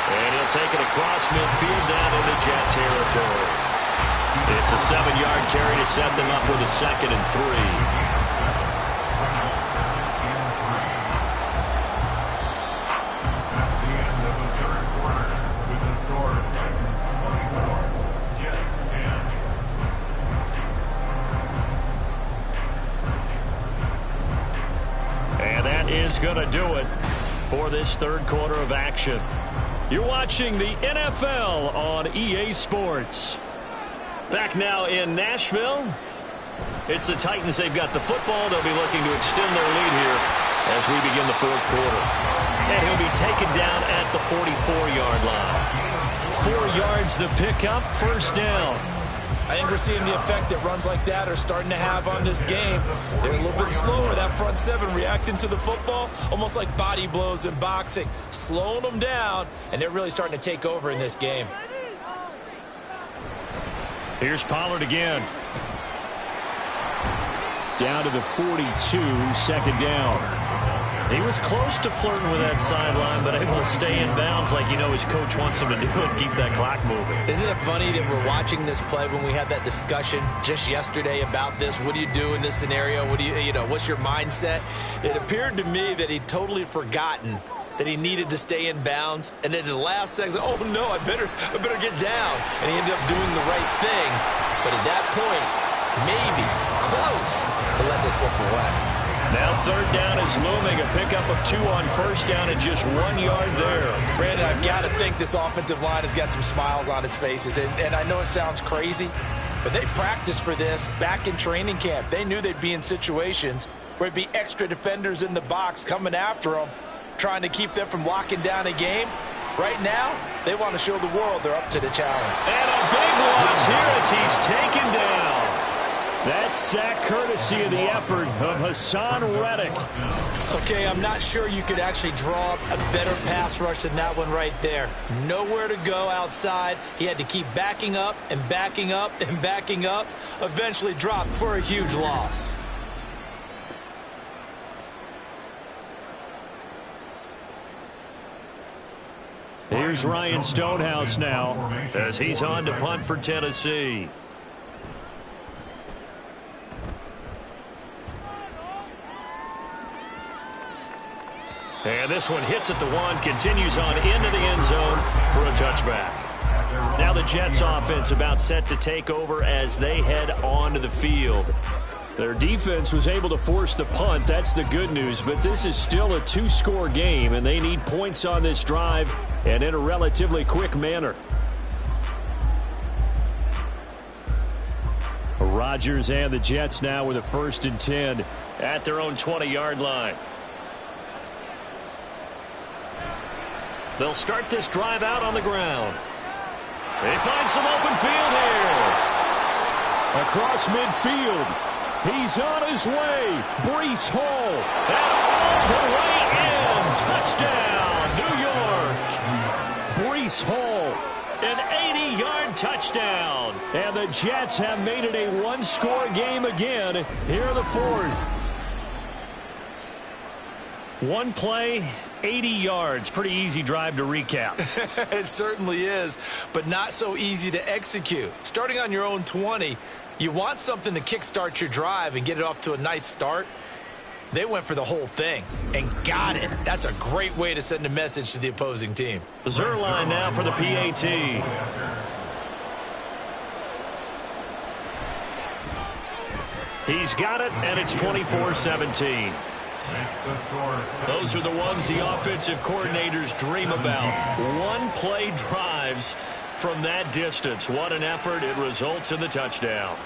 And They'll take it across midfield down into Jet territory. It's a 7-yard carry to set them up with a 2nd and 3. Is going to do it for this third quarter of action. You're watching the NFL on EA Sports. Back now in Nashville. It's the Titans. They've got the football. They'll be looking to extend their lead here as we begin the fourth quarter. And he'll be taken down at the 44-yard line. 4 yards the pickup, first down. I think we're seeing the effect that runs like that are starting to have on this game. They're a little bit slower, that front 7 reacting to the football, almost like body blows in boxing, slowing them down, and they're really starting to take over in this game. Here's Pollard again. Down to the 42, 2nd down. He was close to flirting with that sideline, but able to stay in bounds like his coach wants him to do and keep that clock moving. Isn't it funny that we're watching this play when we had that discussion just yesterday about this? What do you do in this scenario? What do what's your mindset? It appeared to me that he'd totally forgotten that he needed to stay in bounds, and then at the last second, oh no, I better get down. And he ended up doing the right thing. But at that point, maybe close to letting it slip away. Now 3rd down is looming. A pickup of 2 on 1st down and just 1 yard there. Brandon, I've got to think this offensive line has got some smiles on its faces. And I know it sounds crazy, but they practiced for this back in training camp. They knew they'd be in situations where it'd be extra defenders in the box coming after them, trying to keep them from locking down a game. Right now, they want to show the world they're up to the challenge. And a big loss here as he's taken down. That sack courtesy of the effort of Hassan Reddick. Okay, I'm not sure you could actually draw up a better pass rush than that one right there. Nowhere to go outside. He had to keep backing up and backing up and backing up. Eventually dropped for a huge loss. Here's Ryan Stonehouse now as he's on to punt for Tennessee. And this one hits at the 1, continues on into the end zone for a touchback. Now the Jets offense about set to take over as they head onto the field. Their defense was able to force the punt. That's the good news, but this is still a 2-score game, and they need points on this drive and in a relatively quick manner. Rodgers and the Jets now with a 1st and 10 at their own 20-yard line. They'll start this drive out on the ground. They find some open field here. Across midfield. He's on his way. Breece Hall. And all the way in. Touchdown, New York. Breece Hall. An 80-yard touchdown. And the Jets have made it a 1-score game again here in the 4th. One play, 80 yards. Pretty easy drive to recap. It certainly is, but not so easy to execute. Starting on your own 20, you want something to kickstart your drive and get it off to a nice start. They went for the whole thing and got it. That's a great way to send a message to the opposing team. Zerline now for the PAT. He's got it, and it's 24-17. Those are the ones the offensive coordinators dream about. One-play drives from that distance. What an effort. It results in the touchdown.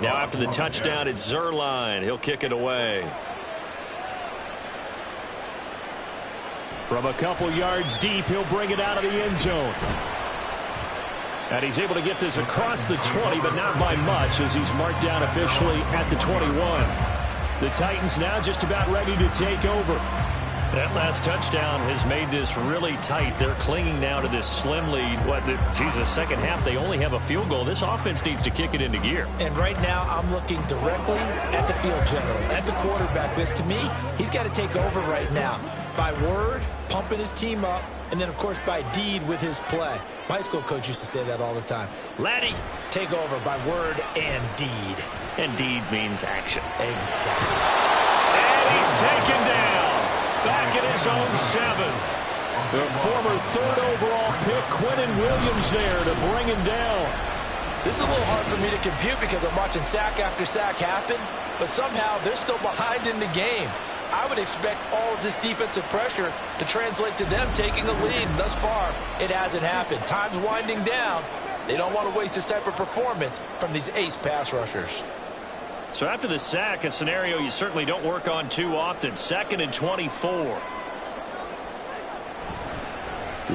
Now after the touchdown, it's Zerline. He'll kick it away. From a couple yards deep, he'll bring it out of the end zone. And he's able to get this across the 20, but not by much, as he's marked down officially at the 21. The Titans now just about ready to take over. That last touchdown has made this really tight. They're clinging now to this slim lead. Second half, they only have a field goal. This offense needs to kick it into gear. And right now, I'm looking directly at the field general, at the quarterback. Because to me, he's got to take over right now. By word, pumping his team up, and then, of course, by deed with his play. My high school coach used to say that all the time. Laddie, take over by word and deed. And deed means action. Exactly. And he's taken down. Back at his own 7. The former 3rd overall pick, Quentin Williams, there to bring him down. This is a little hard for me to compute because I'm watching sack after sack happen, but somehow they're still behind in the game. I would expect all of this defensive pressure to translate to them taking a lead, and thus far, it hasn't happened. Time's winding down. They don't want to waste this type of performance from these ace pass rushers. So after the sack, a scenario you certainly don't work on too often. 2nd and 24.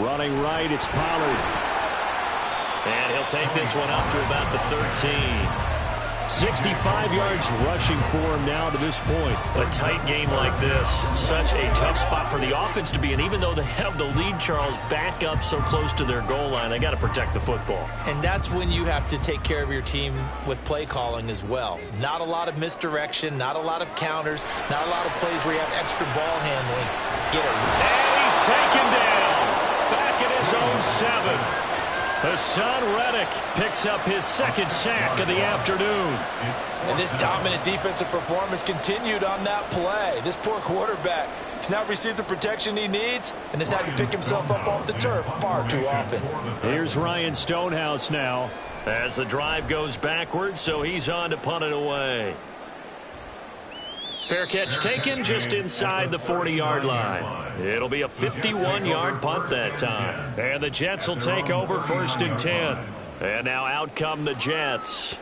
Running right, it's Pollard. And he'll take this one up to about the 13. 65 yards rushing for him now to this point. A tight game like this, such a tough spot for the offense to be in. Even though they have the lead, Charles, back up so close to their goal line, they got to protect the football. And that's when you have to take care of your team with play calling as well. Not a lot of misdirection, not a lot of counters, not a lot of plays where you have extra ball handling. Get it. And he's taken down. Back at his own 7. Hassan Reddick picks up his 2nd sack of the afternoon. And this dominant defensive performance continued on that play. This poor quarterback has not received the protection he needs and has had to pick himself up off the turf far too often. Here's Ryan Stonehouse now. As the drive goes backwards, so he's on to punt it away. Fair catch taken just inside the 40-yard line. It'll be a 51-yard punt that time. And the Jets will take over 1st and 10. And now out come the Jets.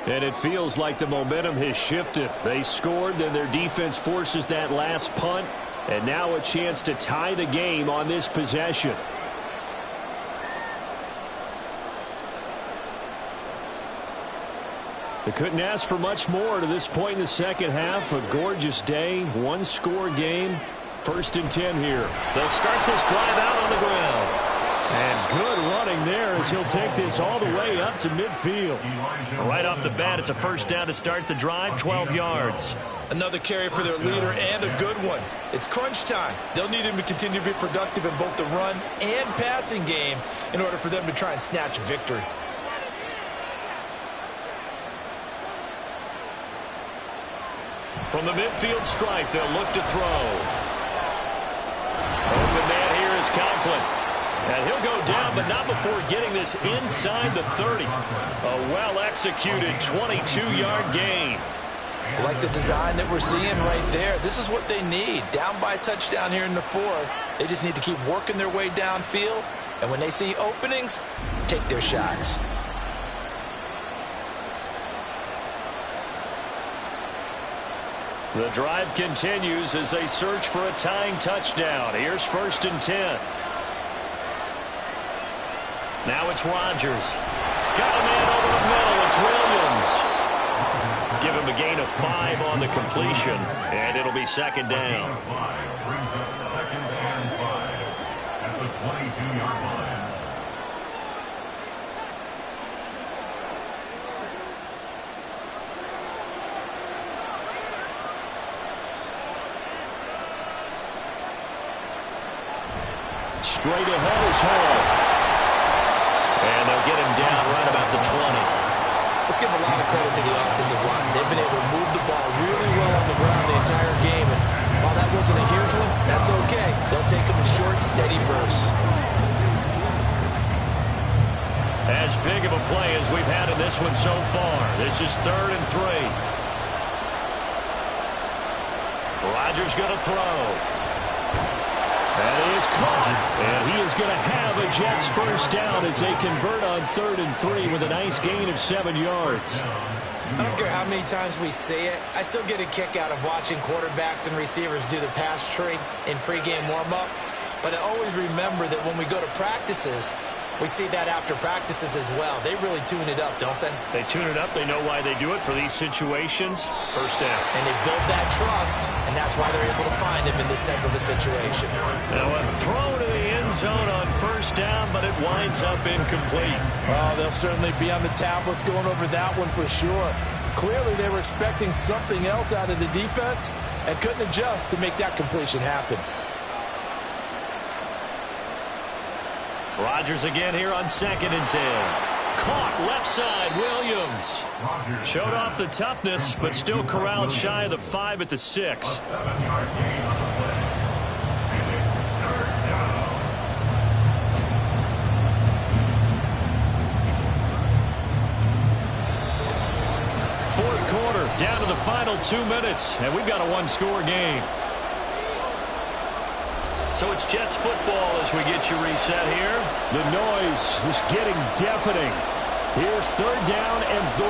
And it feels like the momentum has shifted. They scored, then their defense forces that last punt. And now a chance to tie the game on this possession. They couldn't ask for much more to this point in the second half. A gorgeous day, 1-score game. 1st and 10 here. They'll start this drive out on the ground. And good running there as he'll take this all the way up to midfield. Right off the bat, it's a 1st down to start the drive, 12 yards. Another carry for their leader and a good one. It's crunch time. They'll need him to continue to be productive in both the run and passing game in order for them to try and snatch a victory. From the midfield stripe, they'll look to throw. Open man here is Conklin. And he'll go down, but not before getting this inside the 30. A well-executed 22-yard gain. I like the design that we're seeing right there. This is what they need. Down by a touchdown here in the 4th. They just need to keep working their way downfield. And when they see openings, take their shots. The drive continues as they search for a tying touchdown. Here's 1st and 10. Now it's Rodgers. Got a man over the middle. It's Williams. Give him a gain of 5 on the completion, and it'll be 2nd down. Brings up 2nd and 5 at the 22-yard line. Straight ahead is Hall. And they'll get him down right about the 20. Let's give a lot of credit to the offensive line. They've been able to move the ball really well on the ground the entire game. And while that wasn't a huge one, that's okay. They'll take them in short, steady bursts. As big of a play as we've had in this one so far. This is 3rd and 3. Rodgers going to throw. And he is caught. And he is going to have a Jets 1st down as they convert on 3rd and 3 with a nice gain of 7 yards. I don't care how many times we say it. I still get a kick out of watching quarterbacks and receivers do the pass tree in pregame warm-up. But I always remember that when we go to practices, We see that after practices as well. They really tune it up, don't they? They tune it up. They know why they do it for these situations. First down. And they build that trust, and that's why they're able to find him in this type of a situation. Now a throw to the end zone on first down, but it winds up incomplete. Oh, they'll certainly be on the tablets going over that one for sure. Clearly they were expecting something else out of the defense and couldn't adjust to make that completion happen. Rodgers again here on 2nd and 10. Caught left side, Williams. Showed off the toughness, but still corralled shy of the 5 at the 6. Fourth quarter, down to the final 2 minutes, and we've got a one-score game. So it's Jets football as we get you reset here. The noise is getting deafening. Here's 3rd down and 3.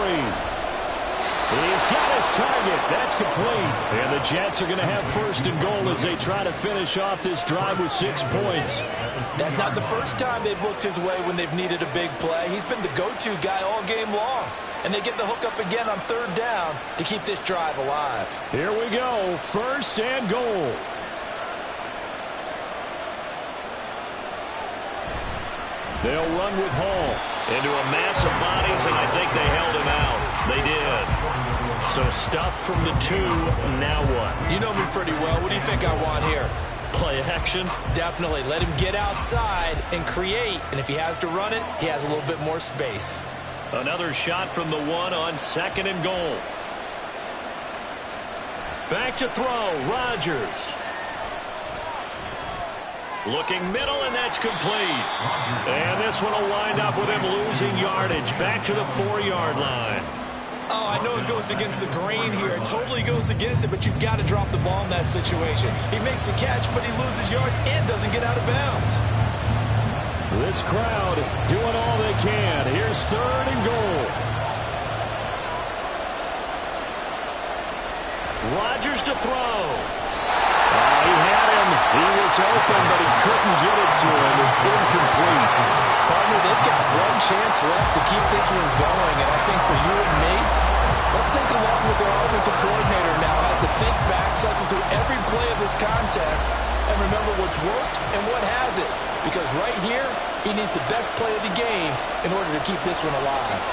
He's got his target. That's complete. And the Jets are going to have 1st and goal as they try to finish off this drive with 6 points. That's not the first time they've looked his way when they've needed a big play. He's been the go-to guy all game long. And they get the hook up again on 3rd down to keep this drive alive. Here we go. 1st and goal. They'll run with Hall into a mass of bodies, and I think they held him out. They did. So stuff from the 2. Now what? You know me pretty well. What do you think I want here? Play action? Definitely. Let him get outside and create. And if he has to run it, he has a little bit more space. Another shot from the 1 on 2nd and goal. Back to throw. Rodgers. Looking middle, and that's complete. And this one will wind up with him losing yardage. Back to the 4-yard line. Oh, I know it goes against the grain here. It totally goes against it, but you've got to drop the ball in that situation. He makes a catch, but he loses yards and doesn't get out of bounds. This crowd doing all they can. Here's 3rd and goal. Rodgers to throw. He had him. He was open, but he couldn't get it to him. It's incomplete. Partner, they've got one chance left to keep this one going, and I think for you and me, let's think along with their offensive coordinator now has to think back, cycle through every play of this contest, and remember what's worked and what hasn't. Because right here, he needs the best play of the game in order to keep this one alive.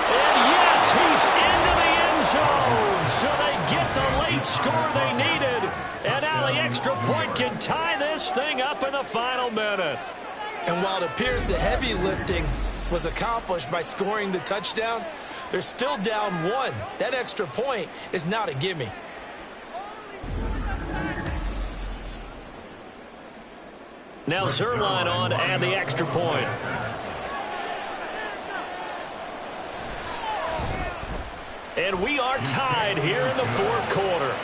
And yes, he's into the end zone. So they get the late score they needed. And now the extra point can tie this thing up in the final minute. And while it appears the heavy lifting was accomplished by scoring the touchdown, they're still down 1. That extra point is not a gimme. Now Zerline on to add the extra point. And we are tied here in the 4th quarter.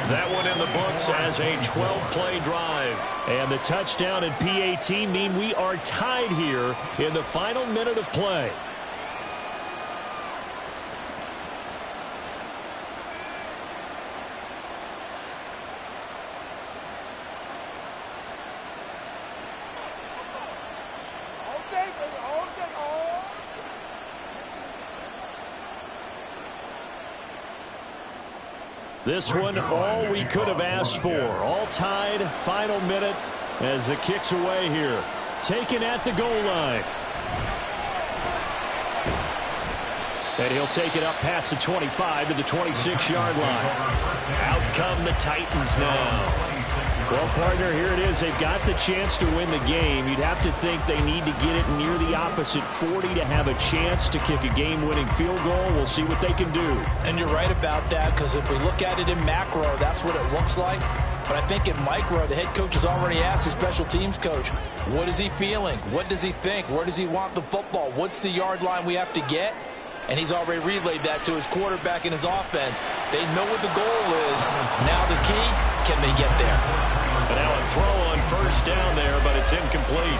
That one in the books as a 12-play drive. And the touchdown and PAT mean we are tied here in the final minute of play. This one, all we could have asked for. All tied, final minute as the kick's away here. Taken at the goal line. And he'll take it up past the 25 to the 26-yard line. Out come the Titans now. Well, partner, here it is. They've got the chance to win the game. You'd have to think they need to get it near the opposite 40 to have a chance to kick a game-winning field goal. We'll see what they can do. And you're right about that, because if we look at it in macro, that's what it looks like. But I think in micro, the head coach has already asked the special teams coach, what is he feeling? What does he think? Where does he want the football? What's the yard line we have to get? And he's already relayed that to his quarterback and his offense. They know what the goal is. Now the key, can they get there? And now a throw on first down there, but it's incomplete.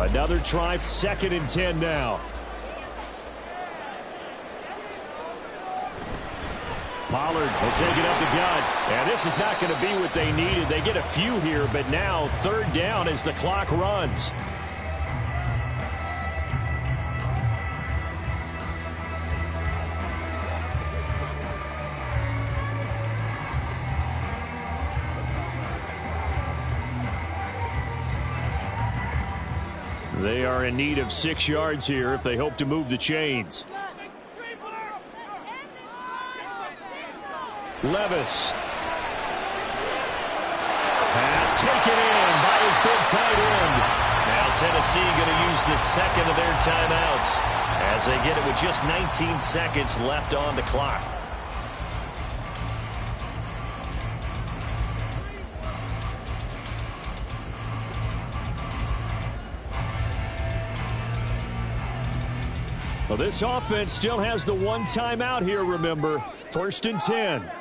Another try, 2nd and 10 now. Pollard will take it up the gut. And this is not going to be what they needed. They get a few here, but now 3rd down as the clock runs. They are in need of 6 yards here if they hope to move the chains. Levis. Pass taken in by his big tight end. Now Tennessee going to use the 2nd of their timeouts as they get it with just 19 seconds left on the clock. Well, this offense still has the 1 timeout here, remember. 1st and 10.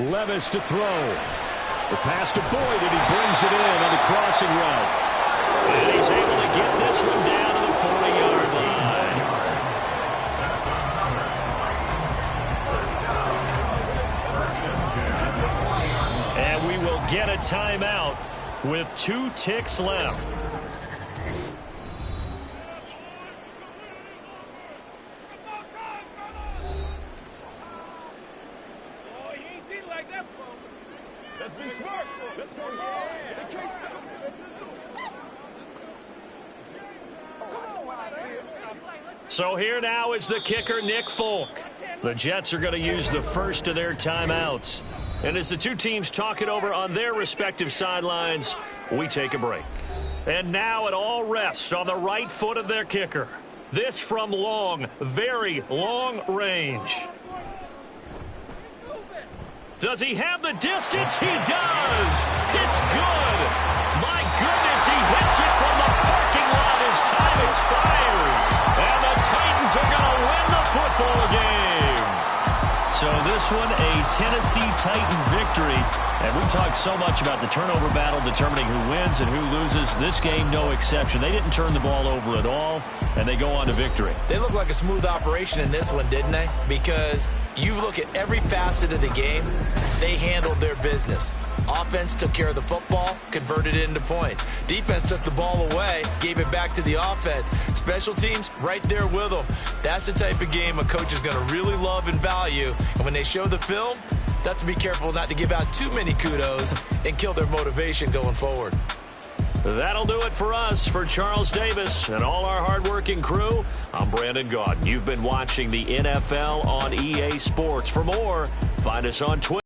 Levis to throw. The pass to Boyd, and he brings it in on the crossing route. And he's able to get this one down to the 40-yard line. And we will get a timeout with 2 ticks left. So here now is the kicker, Nick Folk. The Jets are going to use the 1st of their timeouts. And as the 2 teams talk it over on their respective sidelines, we take a break. And now it all rests on the right foot of their kicker. This from long, very long range. Does he have the distance? He does. It's good. My goodness, he hits it from the parking lot as time expires. And the Titans are going to win the football game. So this one, a Tennessee Titan victory. And we talked so much about the turnover battle determining who wins and who loses. This game, no exception. They didn't turn the ball over at all, and they go on to victory. They look like a smooth operation in this one, didn't they? Because you look at every facet of the game, they handled their business. Offense took care of the football, converted it into points. Defense took the ball away, gave it back to the offense. Special teams, right there with them. That's the type of game a coach is going to really love and value. And when they show the film, that's to be careful not to give out too many kudos and kill their motivation going forward. That'll do it for us. For Charles Davis and all our hardworking crew, I'm Brandon Gaudin. You've been watching the NFL on EA Sports. For more, find us on Twitter.